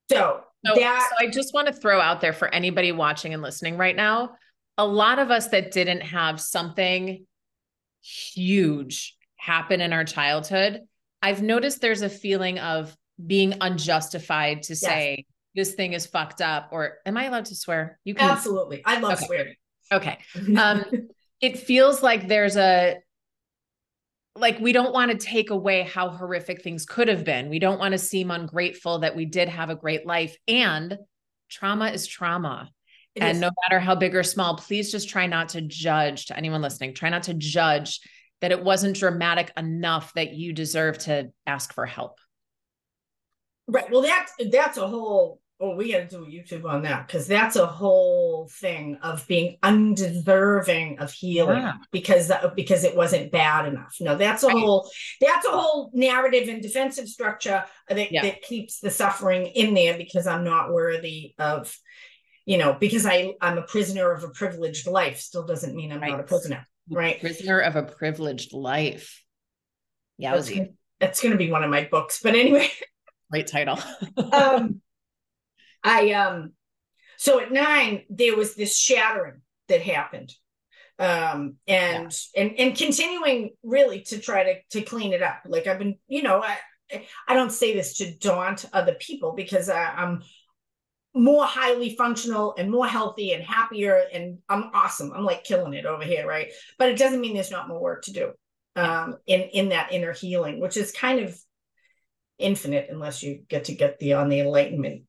So I just want to throw out there for anybody watching and listening right now, a lot of us that didn't have something huge happen in our childhood, I've noticed there's a feeling of being unjustified to say this thing is fucked up, or am I allowed to swear? You can. Absolutely. I love swearing. Okay. It feels like there's like, we don't want to take away how horrific things could have been. We don't want to seem ungrateful that we did have a great life, and trauma is trauma. And no matter how big or small, please just try not to judge, to anyone listening, try not to judge that it wasn't dramatic enough that you deserve to ask for help. Right. Well, that's a whole, we got to do a YouTube on that, because that's a whole thing of being undeserving of healing because it wasn't bad enough. No, that's a whole narrative and defensive structure that keeps the suffering in there, because I'm not worthy of, because I'm a prisoner of a privileged life still doesn't mean I'm not a prisoner. Right. Prisoner of a privileged life. Yowzy. That's going to be one of my books. But anyway. Great title. So at 9, there was this shattering that happened. And continuing really to try to clean it up. Like I've been, I don't say this to daunt other people, because I'm more highly functional and more healthy and happier, and I'm awesome. I'm like killing it over here, right? But it doesn't mean there's not more work to do in that inner healing, which is kind of infinite unless you get on the enlightenment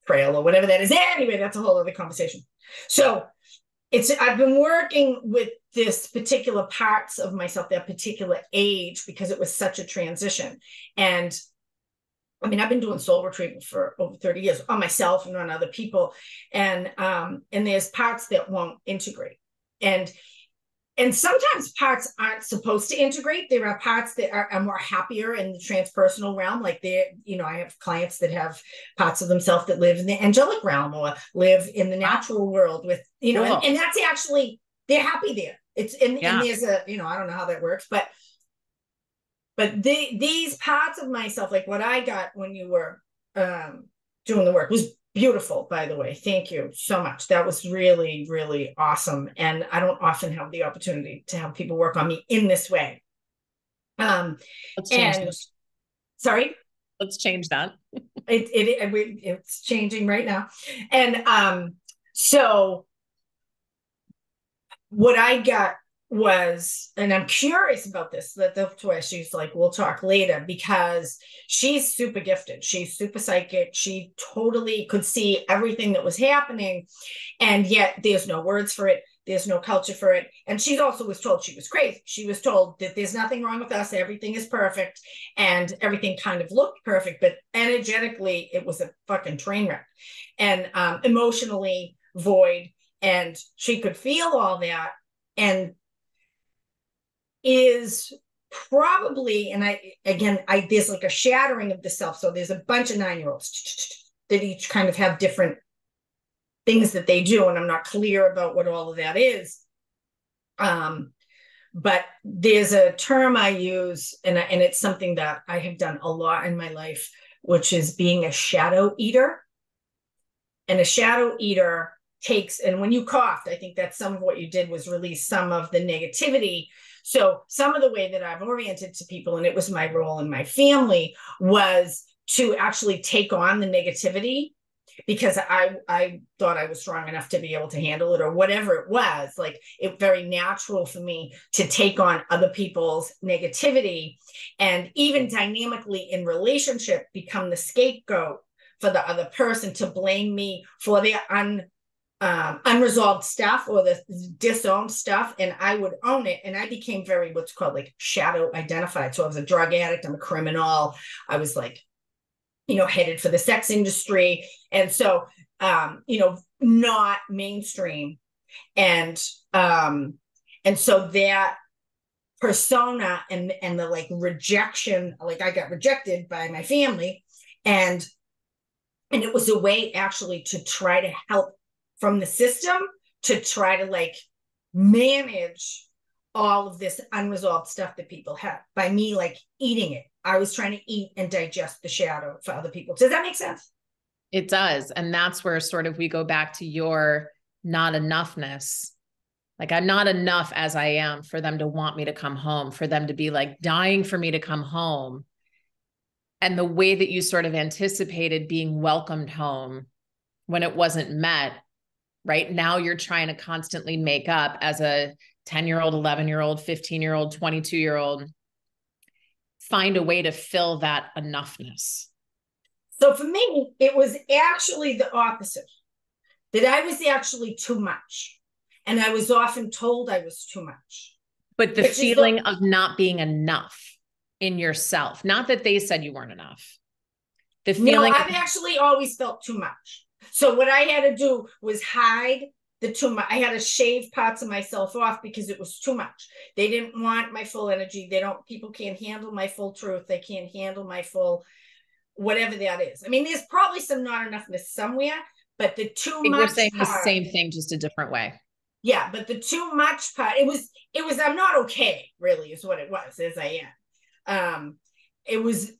trail or whatever that is. Anyway, that's a whole other conversation. So I've been working with this particular parts of myself, that particular age, because it was such a transition. And I mean, I've been doing soul retrieval for over 30 years on myself and on other people. And there's parts that won't integrate. And sometimes parts aren't supposed to integrate. There are parts that are more happier in the transpersonal realm. Like I have clients that have parts of themselves that live in the angelic realm or live in the natural world with, cool. and that's actually, they're happy there. And there's I don't know how that works, but these parts of myself, like what I got when you were doing the work, was beautiful, by the way. Thank you so much. That was really, really awesome. And I don't often have the opportunity to have people work on me in this way. Let's change this. Sorry? Let's change that. It's changing right now. And so what I got was, and I'm curious about this, that's why she's like, we'll talk later, because she's super gifted. She's super psychic. She totally could see everything that was happening. And yet there's no words for it. There's no culture for it. And she also was told she was crazy. She was told that there's nothing wrong with us. Everything is perfect. And everything kind of looked perfect, but energetically it was a fucking train wreck, and emotionally void. And she could feel all that. And is probably, and there's like a shattering of the self. So there's a bunch of 9-year-olds that each kind of have different things that they do, and I'm not clear about what all of that is. But there's a term I use, and it's something that I have done a lot in my life, which is being a shadow eater. And a shadow eater takes, and when you coughed, I think that some of what you did was release some of the negativity. So some of the way that I've oriented to people, and it was my role in my family, was to actually take on the negativity, because I thought I was strong enough to be able to handle it, or whatever it was. Like, it very natural for me to take on other people's negativity, and even dynamically in relationship become the scapegoat for the other person, to blame me for their unresolved stuff or the disowned stuff, and I would own it. And I became very, what's called like shadow identified. So I was a drug addict, I'm a criminal, I was like, headed for the sex industry, and so not mainstream. And so that persona and the like rejection, like I got rejected by my family, and it was a way actually to try to help from the system, to try to like manage all of this unresolved stuff that people have by me like eating it. I was trying to eat and digest the shadow for other people. Does that make sense? It does. And that's where sort of we go back to your not enoughness. Like, I'm not enough as I am for them to want me to come home, for them to be like dying for me to come home. And the way that you sort of anticipated being welcomed home when it wasn't met, right? Now you're trying to constantly make up as a 10-year-old, 11-year-old, 15-year-old, 22-year-old. find a way to fill that enoughness? So for me, it was actually the opposite, that I was actually too much. And I was often told I was too much. But the feeling of not being enough in yourself, not that they said you weren't enough. The feeling. No, I've actually always felt too much. So what I had to do was hide the too much. I had to shave parts of myself off because it was too much. They didn't want my full energy. People can't handle my full truth. They can't handle my full, whatever that is. I mean, there's probably some not enoughness somewhere, but the too much we're saying part, the same thing, just a different way. Yeah, but the too much part, it was, I'm not okay, really, is what it was, as I am. It was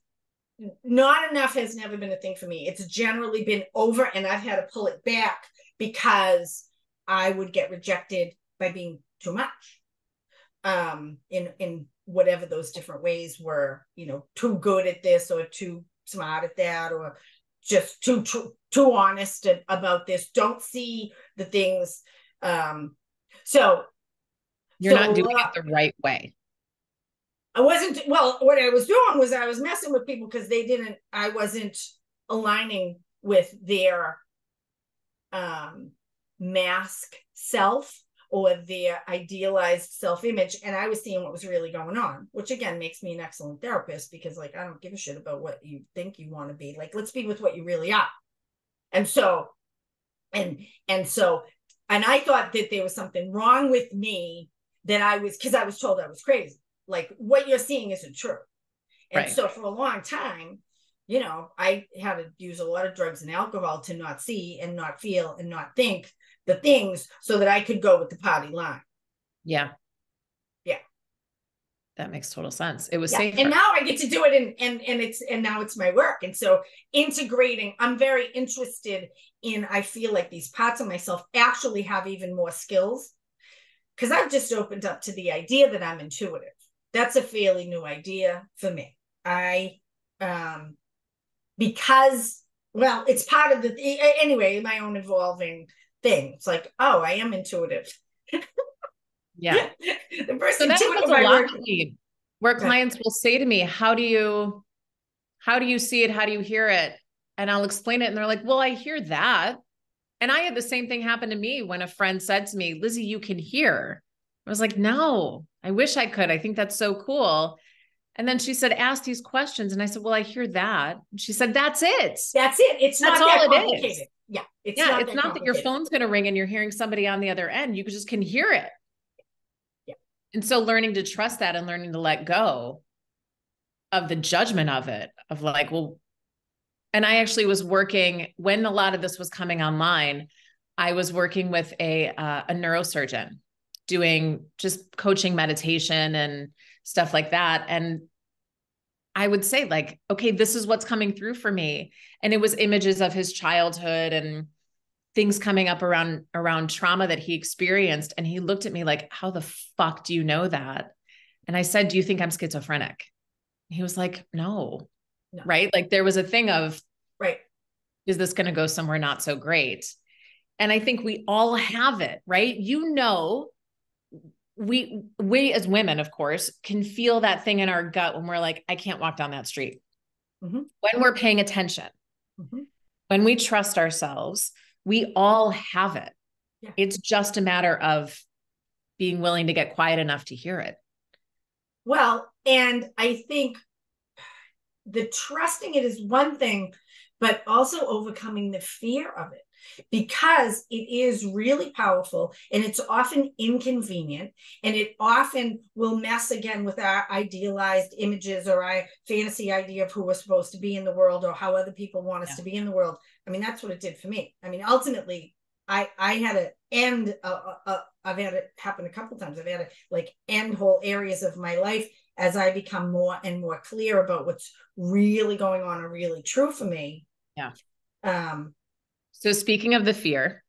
not enough, has never been a thing for me. It's generally been over, and I've had to pull it back because I would get rejected by being too much. In whatever those different ways were, too good at this or too smart at that, or just too honest about this. Don't see the things. So you're not doing it the right way. I wasn't, well, what I was doing was I was messing with people because I wasn't aligning with their mask self or their idealized self-image. And I was seeing what was really going on, which again makes me an excellent therapist, because I don't give a shit about what you think you want to be. Let's be with what you really are. And so, and I thought that there was something wrong with me, because I was told I was crazy. What you're seeing isn't true. And so for a long time, I had to use a lot of drugs and alcohol to not see and not feel and not think the things so that I could go with the party line. Yeah. Yeah. That makes total sense. It was safer. And now I get to do it, and now it's my work. And so integrating, I'm very interested in, I feel like these parts of myself actually have even more skills, because I've just opened up to the idea that I'm intuitive. That's a fairly new idea for me. Because, well, it's part of anyway, my own evolving thing. It's like, oh, I am intuitive. Yeah. The first so intuitive I work where clients will say to me, how do you see it? How do you hear it? And I'll explain it. And they're like, well, I hear that. And I had the same thing happen to me when a friend said to me, Lizzie, you can hear. I was like, no, I wish I could. I think that's so cool. And then she said, ask these questions. And I said, well, I hear that. And she said, that's it. That's it. It's not that complicated. Yeah. It's not that your phone's going to ring and you're hearing somebody on the other end. You just can hear it. Yeah. And so learning to trust that and learning to let go of the judgment of it, of well, and I actually was working when a lot of this was coming online. I was working with a neurosurgeon, doing just coaching meditation and stuff like that. And I would say okay, this is what's coming through for me. And it was images of his childhood and things coming up around trauma that he experienced. And he looked at me like, how the fuck do you know that? And I said, do you think I'm schizophrenic? He was like, no. Right. There was a thing of, right, is this going to go somewhere not so great? And I think we all have it, right? We as women, of course, can feel that thing in our gut when we're like, I can't walk down that street. Mm-hmm. When we're paying attention, mm-hmm. when we trust ourselves, we all have it. Yeah. It's just a matter of being willing to get quiet enough to hear it. Well, and I think the trusting it is one thing, but also overcoming the fear of it, because it is really powerful, and it's often inconvenient, and it often will mess again with our idealized images or our fantasy idea of who we're supposed to be in the world, or how other people want us to be in the world. I mean, that's what it did for me. I mean, ultimately, I had to end, I've had it happen a couple of times. I've had to end whole areas of my life as I become more and more clear about what's really going on or really true for me. Yeah. So speaking of the fear,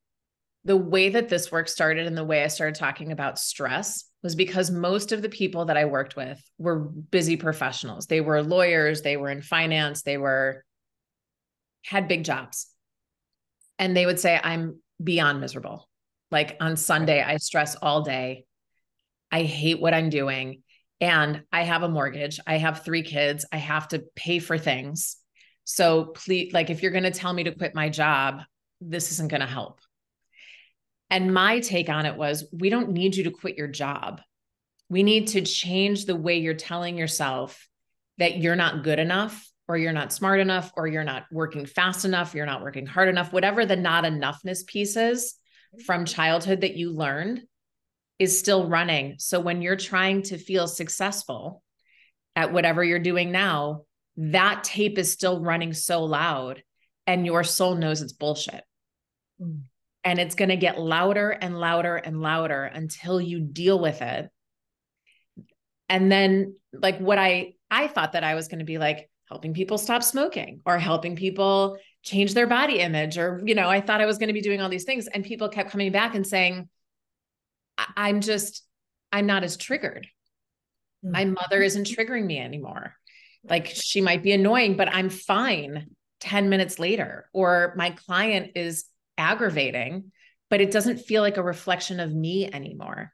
the way that this work started and the way I started talking about stress was because most of the people that I worked with were busy professionals. They were lawyers, they were in finance, had big jobs. And they would say, I'm beyond miserable. On Sunday, I stress all day. I hate what I'm doing. and I have a mortgage. I have 3 kids. I have to pay for things. So please, like, if you're going to tell me to quit my job, this isn't going to help. And my take on it was, we don't need you to quit your job. We need to change the way you're telling yourself that you're not good enough, or you're not smart enough, or you're not working fast enough, you're not working hard enough, whatever the not enoughness piece is from childhood that you learned is still running. So when you're trying to feel successful at whatever you're doing now, that tape is still running so loud, and your soul knows it's bullshit. Mm. And it's going to get louder and louder and louder until you deal with it. And then, like, what I thought that I was going to be like helping people stop smoking, or helping people change their body image, or, you know, I thought I was going to be doing all these things. And people kept coming back and saying, I'm not as triggered. My mother isn't triggering me anymore. Like, she might be annoying, but I'm fine 10 minutes later. Or my client is aggravating, but it doesn't feel like a reflection of me anymore,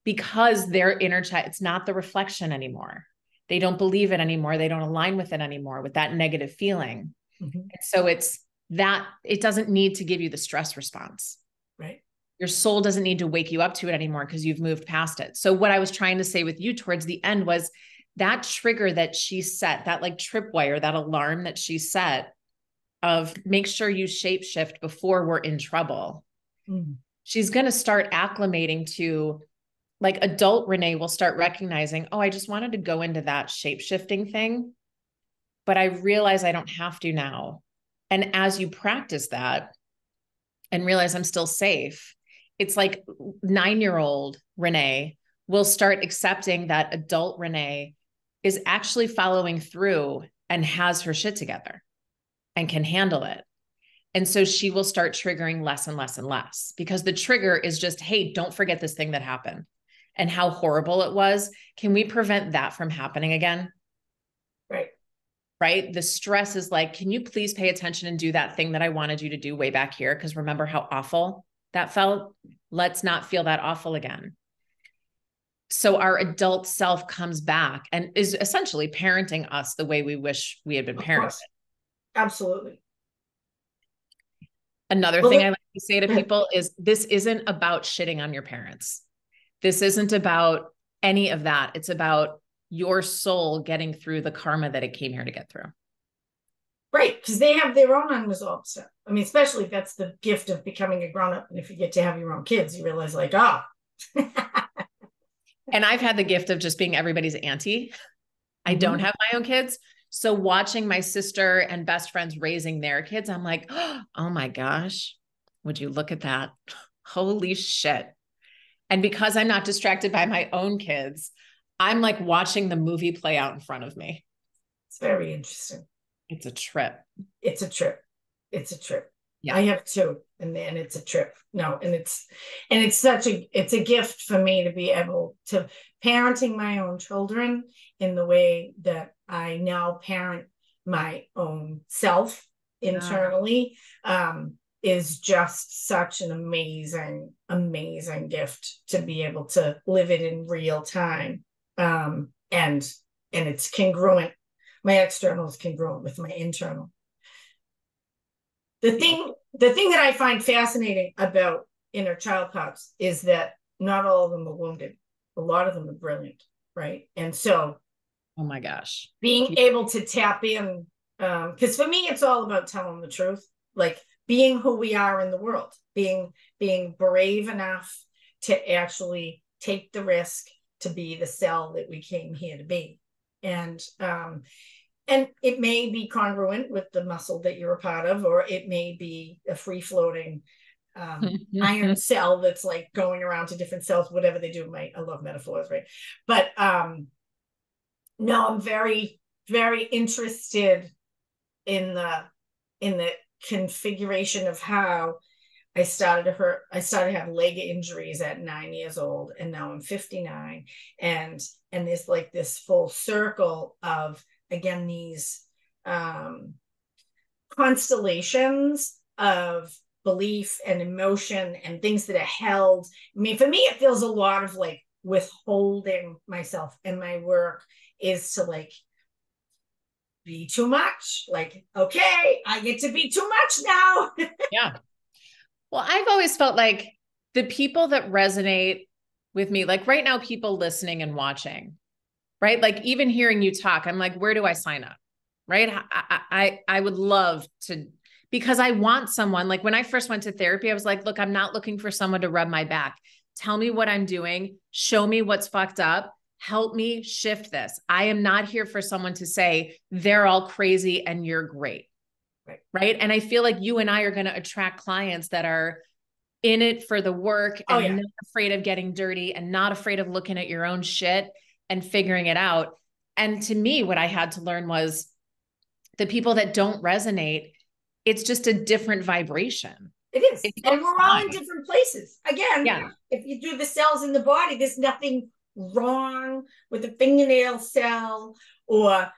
because their inner child, it's not the reflection anymore. They don't believe it anymore. They don't align with it anymore, with that negative feeling. Mm-hmm. And so it's that it doesn't need to give you the stress response. Right. Your soul doesn't need to wake you up to it anymore, because you've moved past it. So what I was trying to say with you towards the end was that trigger that she set, that like tripwire, that alarm that she set of make sure you shape shift before we're in trouble. Mm. She's going to start acclimating to, like, adult Renee will start recognizing, oh, I just wanted to go into that shape shifting thing, but I realize I don't have to now. And as you practice that and realize I'm still safe, it's like 9-year-old Renee will start accepting that adult Renee is actually following through and has her shit together and can handle it. And so she will start triggering less and less and less, because the trigger is just, hey, don't forget this thing that happened and how horrible it was. Can we prevent that from happening again? Right. Right. The stress is like, can you please pay attention and do that thing that I wanted you to do way back here? Because remember how awful that felt? Let's not feel that awful again. So our adult self comes back and is essentially parenting us the way we wish we had been parented. Absolutely. Another thing I like to say to people is, this isn't about shitting on your parents. This isn't about any of that. It's about your soul getting through the karma that it came here to get through. Right. Because they have their own unresolved stuff. I mean, especially if that's the gift of becoming a grown-up. And if you get to have your own kids, you realize, like, oh. And I've had the gift of just being everybody's auntie. I don't have my own kids. So watching my sister and best friends raising their kids, I'm like, oh my gosh, would you look at that? Holy shit. And because I'm not distracted by my own kids, I'm like watching the movie play out in front of me. It's very interesting. It's a trip. It's a trip. It's a trip. Yeah. I have 2, and then it's a trip. No, and it's it's a gift for me to be able to parenting my own children in the way that I now parent my own self internally. Is just such an amazing, amazing gift to be able to live it in real time. And it's congruent. My external is congruent with my internal. The thing that I find fascinating about inner child pups is that not all of them are wounded. A lot of them are brilliant, right? And so, oh my gosh, being able to tap in, because for me, it's all about telling the truth, like being who we are in the world, being brave enough to actually take the risk to be the cell that we came here to be. And it may be congruent with the muscle that you're a part of, or it may be a free-floating iron cell that's like going around to different cells, whatever they do. I love metaphors, right? But no, I'm very, very interested in the configuration of how I started to have leg injuries at 9 years old, and now I'm 59, and there's like this full circle of, again, these constellations of belief and emotion and things that are held. I mean, for me, it feels a lot of like withholding myself and my work is to like be too much. Like, okay, I get to be too much now. Yeah. Well, I've always felt like the people that resonate with me, like right now, people listening and watching, right? Like even hearing you talk, I'm like, where do I sign up? Right. I would love to, because I want someone, like when I first went to therapy, I was like, look, I'm not looking for someone to rub my back. Tell me what I'm doing. Show me what's fucked up. Help me shift this. I am not here for someone to say they're all crazy and you're great. Right. And I feel like you and I are going to attract clients that are in it for the work and not afraid of getting dirty and not afraid of looking at your own shit and figuring it out. And to me, what I had to learn was the people that don't resonate, it's just a different vibration. It is. And we're all in different places. Again, if you do the cells in the body, there's nothing wrong with the fingernail cell or,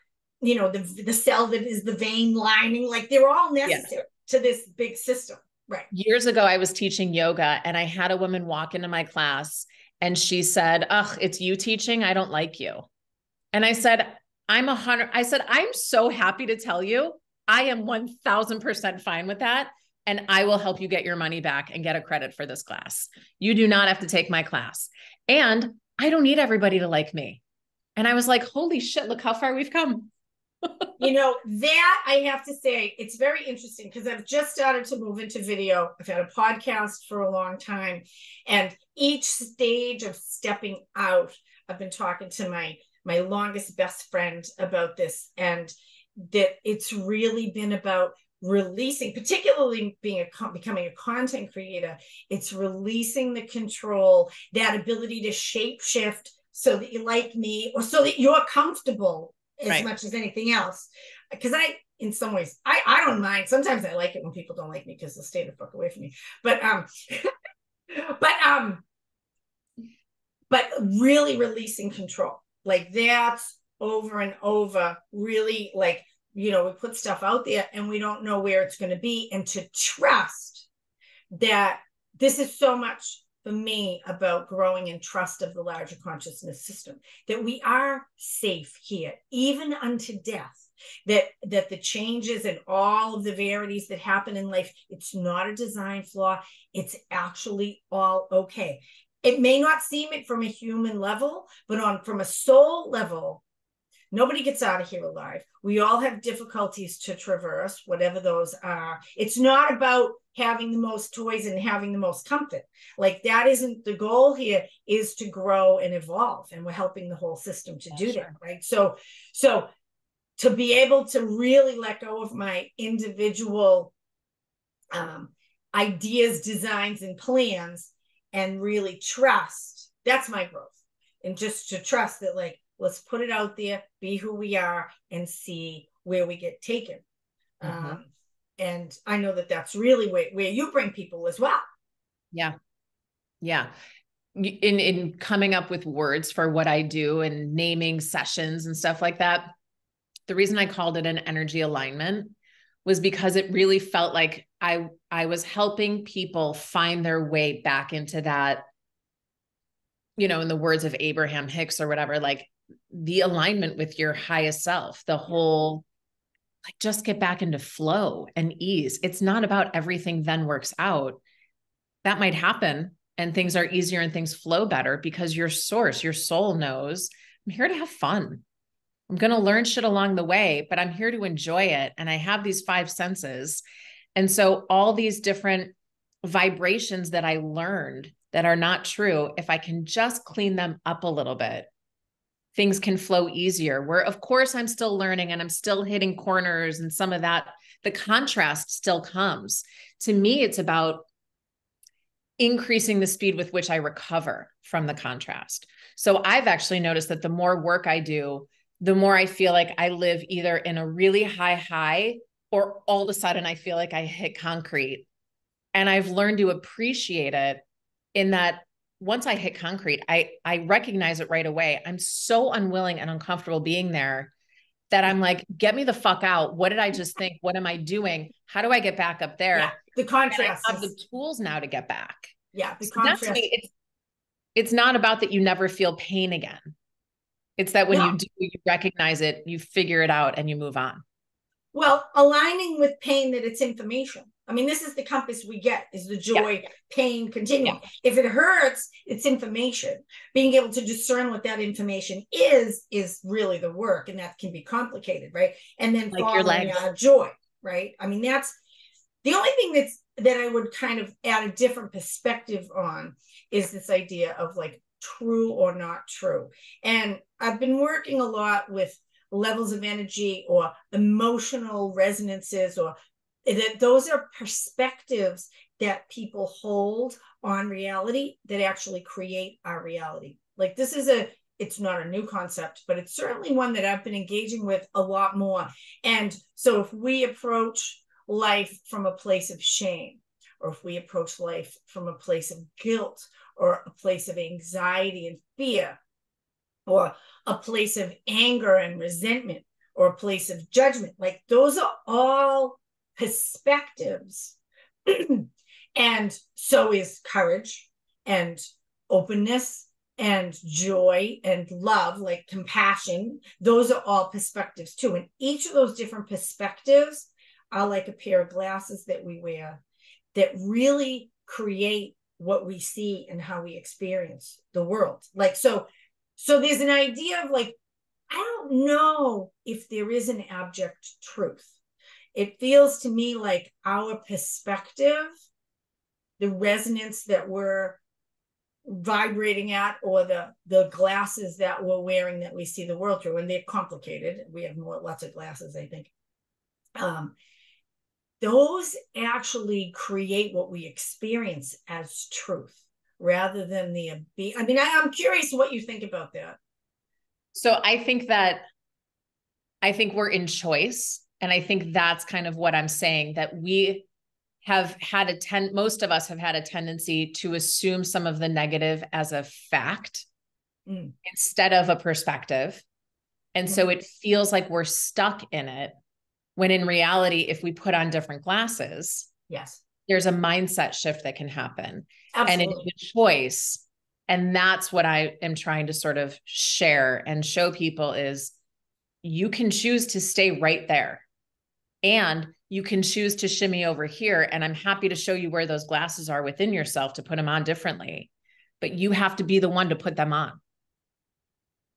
you know, the cell that is the vein lining. Like they're all necessary to this big system. Right. Years ago, I was teaching yoga and I had a woman walk into my class and she said, ugh, it's you teaching. I don't like you. And I said, I'm so happy to tell you, I am 1000% fine with that. And I will help you get your money back and get a credit for this class. You do not have to take my class. And I don't need everybody to like me. And I was like, holy shit, look how far we've come. You know, that I have to say, it's very interesting because I've just started to move into video. I've had a podcast for a long time. And each stage of stepping out, I've been talking to my longest best friend about this. And that it's really been about releasing, particularly becoming a content creator, it's releasing the control, that ability to shape shift so that you like me or so that you're comfortable as much as anything else. Because in some ways, I don't mind. Sometimes I like it when people don't like me because they'll stay the fuck away from me. But really releasing control, like that's over and over, really, like, you know, we put stuff out there and we don't know where it's going to be. And to trust that this is so much for me about growing in trust of the larger consciousness system, that we are safe here, even unto death, that the changes and all of the verities that happen in life, it's not a design flaw. It's actually all okay. It may not seem it from a human level, but from a soul level, nobody gets out of here alive. We all have difficulties to traverse, whatever those are. It's not about having the most toys and having the most comfort. Like that isn't the goal here, is to grow and evolve. And we're helping the whole system to do that, right? So to be able to really let go of my individual ideas, designs, and plans and really trust, that's my growth. And just to trust that, like, let's put it out there, be who we are, and see where we get taken. And I know that that's really where you bring people as well. Yeah. Yeah. In coming up with words for what I do and naming sessions and stuff like that, the reason I called it an energy alignment was because it really felt like I was helping people find their way back into that, you know, in the words of Abraham Hicks or whatever, like the alignment with your highest self, the whole, like, just get back into flow and ease. It's not about everything then works out. That might happen and things are easier and things flow better because your source, your soul knows, I'm here to have fun. I'm going to learn shit along the way, but I'm here to enjoy it. And I have these 5 senses. And so all these different vibrations that I learned that are not true, if I can just clean them up a little bit, things can flow easier. Where, of course, I'm still learning and I'm still hitting corners and some of that, the contrast still comes. To me, it's about increasing the speed with which I recover from the contrast. So I've actually noticed that the more work I do, the more I feel like I live either in a really high, or all of a sudden I feel like I hit concrete. And I've learned to appreciate it in that once I hit concrete, I recognize it right away. I'm so unwilling and uncomfortable being there that I'm like, get me the fuck out. What did I just think? What am I doing? How do I get back up there? Yeah, the contrast. And I have the tools now to get back. Yeah, the contrast. it's not about that you never feel pain again. It's that when No. you do, you recognize it, you figure it out, and you move on. Well, aligning with pain that it's information. I mean, this is the compass we get, is the joy, pain, continuum. If it hurts, it's information. Being able to discern what that information is really the work, and that can be complicated, right? And then like following our joy, right? I mean, that's the only thing that I would kind of add a different perspective on is this idea of like true or not true. And I've been working a lot with levels of energy or emotional resonances, or that those are perspectives that people hold on reality that actually create our reality. Like this is it's not a new concept, but it's certainly one that I've been engaging with a lot more. And so if we approach life from a place of shame, or if we approach life from a place of guilt, or a place of anxiety and fear, or a place of anger and resentment, or a place of judgment, like those are all perspectives. And so is courage and openness and joy and love, like compassion. Those are all perspectives too. And each of those different perspectives are like a pair of glasses that we wear that really create what we see and how we experience the world. Like, so there's an idea of like, I don't know if there is an abject truth. It feels to me like our perspective, the resonance that we're vibrating at, or the glasses that we're wearing that we see the world through, and they're complicated. We have lots of glasses, I think. Those actually create what we experience as truth rather than I mean, I'm curious what you think about that. So I think we're in choice. And I think that's kind of what I'm saying, that we have had most of us have had a tendency to assume some of the negative as a fact instead of a perspective. And so it feels like we're stuck in it, when in reality, if we put on different glasses, yes, there's a mindset shift that can happen. Absolutely. And it's a choice. And that's what I am trying to sort of share and show people is you can choose to stay right there. And you can choose to shimmy over here. And I'm happy to show you where those glasses are within yourself to put them on differently. But you have to be the one to put them on.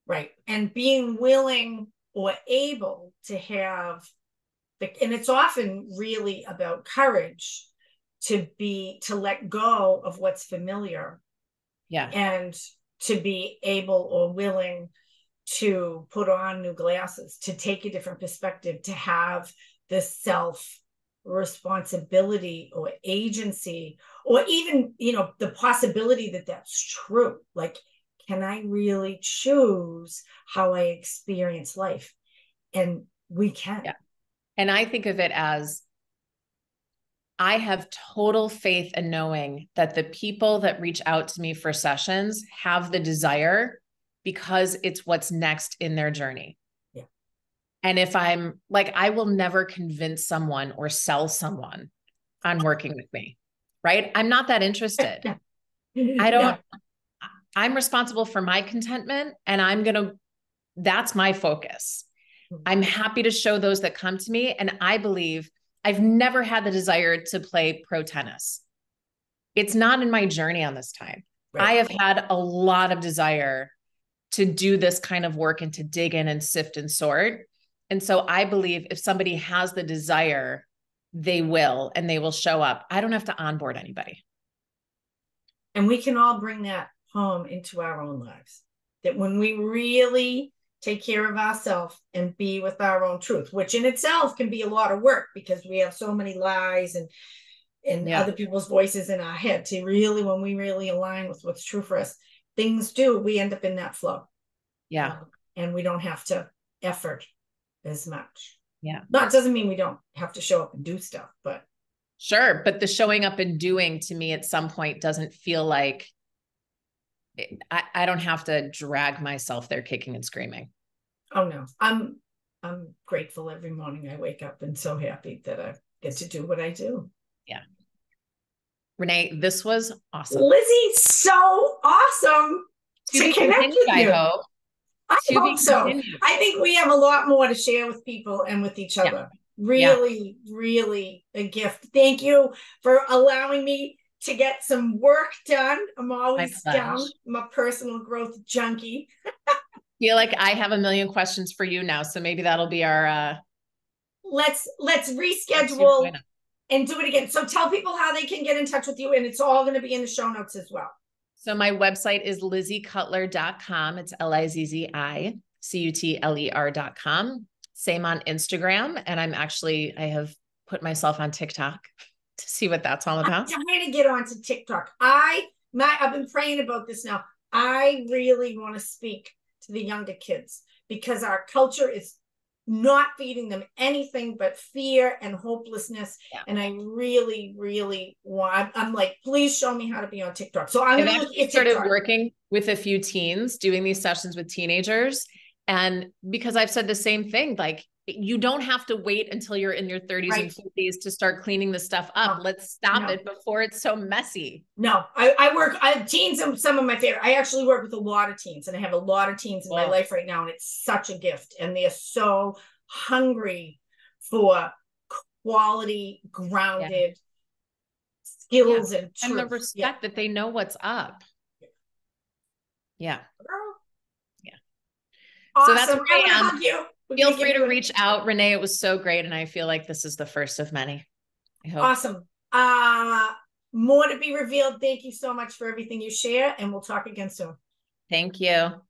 Right. And being willing or able to have, and it's often really about courage to let go of what's familiar. Yeah. And to be able or willing to put on new glasses, to take a different perspective, to have the self responsibility or agency, or even, the possibility that that's true. Like, can I really choose how I experience life? And we can. Yeah. And I think of it as, I have total faith in knowing that the people that reach out to me for sessions have the desire because it's what's next in their journey. Yeah. And if I'm like, I will never convince someone or sell someone on working with me, right? I'm not that interested. I'm responsible for my contentment, and that's my focus. I'm happy to show those that come to me. And I believe I've never had the desire to play pro tennis. It's not in my journey on this time. Right. I have had a lot of desire to do this kind of work and to dig in and sift and sort. And so I believe if somebody has the desire, they will, and they will show up. I don't have to onboard anybody. And we can all bring that home into our own lives. That when we really take care of ourselves and be with our own truth, which in itself can be a lot of work because we have so many lies and other people's voices in our head, to really, when we really align with what's true for us, we end up in that flow. Yeah. And we don't have to effort as much. Yeah. No, it doesn't mean we don't have to show up and do stuff, but. Sure. But the showing up and doing, to me, at some point doesn't feel like I don't have to drag myself there kicking and screaming. Oh no, I'm grateful every morning I wake up and so happy that I get to do what I do. Yeah. Renee, this was awesome. Lizzi, so awesome To to be connect continued, with I you. hope. I To be hope so. continued. I think we have a lot more to share with people and with each other. Really, really a gift. Thank you for allowing me to get some work done. I'm always down. I'm a personal growth junkie. Feel like I have a million questions for you now, so maybe that'll be our let's reschedule and do it again. So tell people how they can get in touch with you, and it's all going to be in the show notes as well. So my website is lizzicutler.com. It's LIZZICUTLER.com. Same on Instagram. And I have put myself on TikTok to see what that's all about. I'm trying to get onto TikTok. I've been praying about this now. I really want to speak to the younger kids because our culture is not feeding them anything but fear and hopelessness. Yeah. And I really, really want, I'm like, please show me how to be on TikTok. So I'm going to started working with a few teens, doing these sessions with teenagers. And because I've said the same thing, like, you don't have to wait until you're in your 30s and 40s to start cleaning the stuff up. Let's stop it before it's so messy. No, teens are some of my favorite. I actually work with a lot of teens, and I have a lot of teens in my life right now, and it's such a gift. And they're so hungry for quality, grounded skills and truth. And the respect that they know what's up. Yeah. Yeah. Awesome. So that's where I am. Hug you. Feel free to reach out, Renee. It was so great. And I feel like this is the first of many. I hope. Awesome. More to be revealed. Thank you so much for everything you share, and we'll talk again soon. Thank you.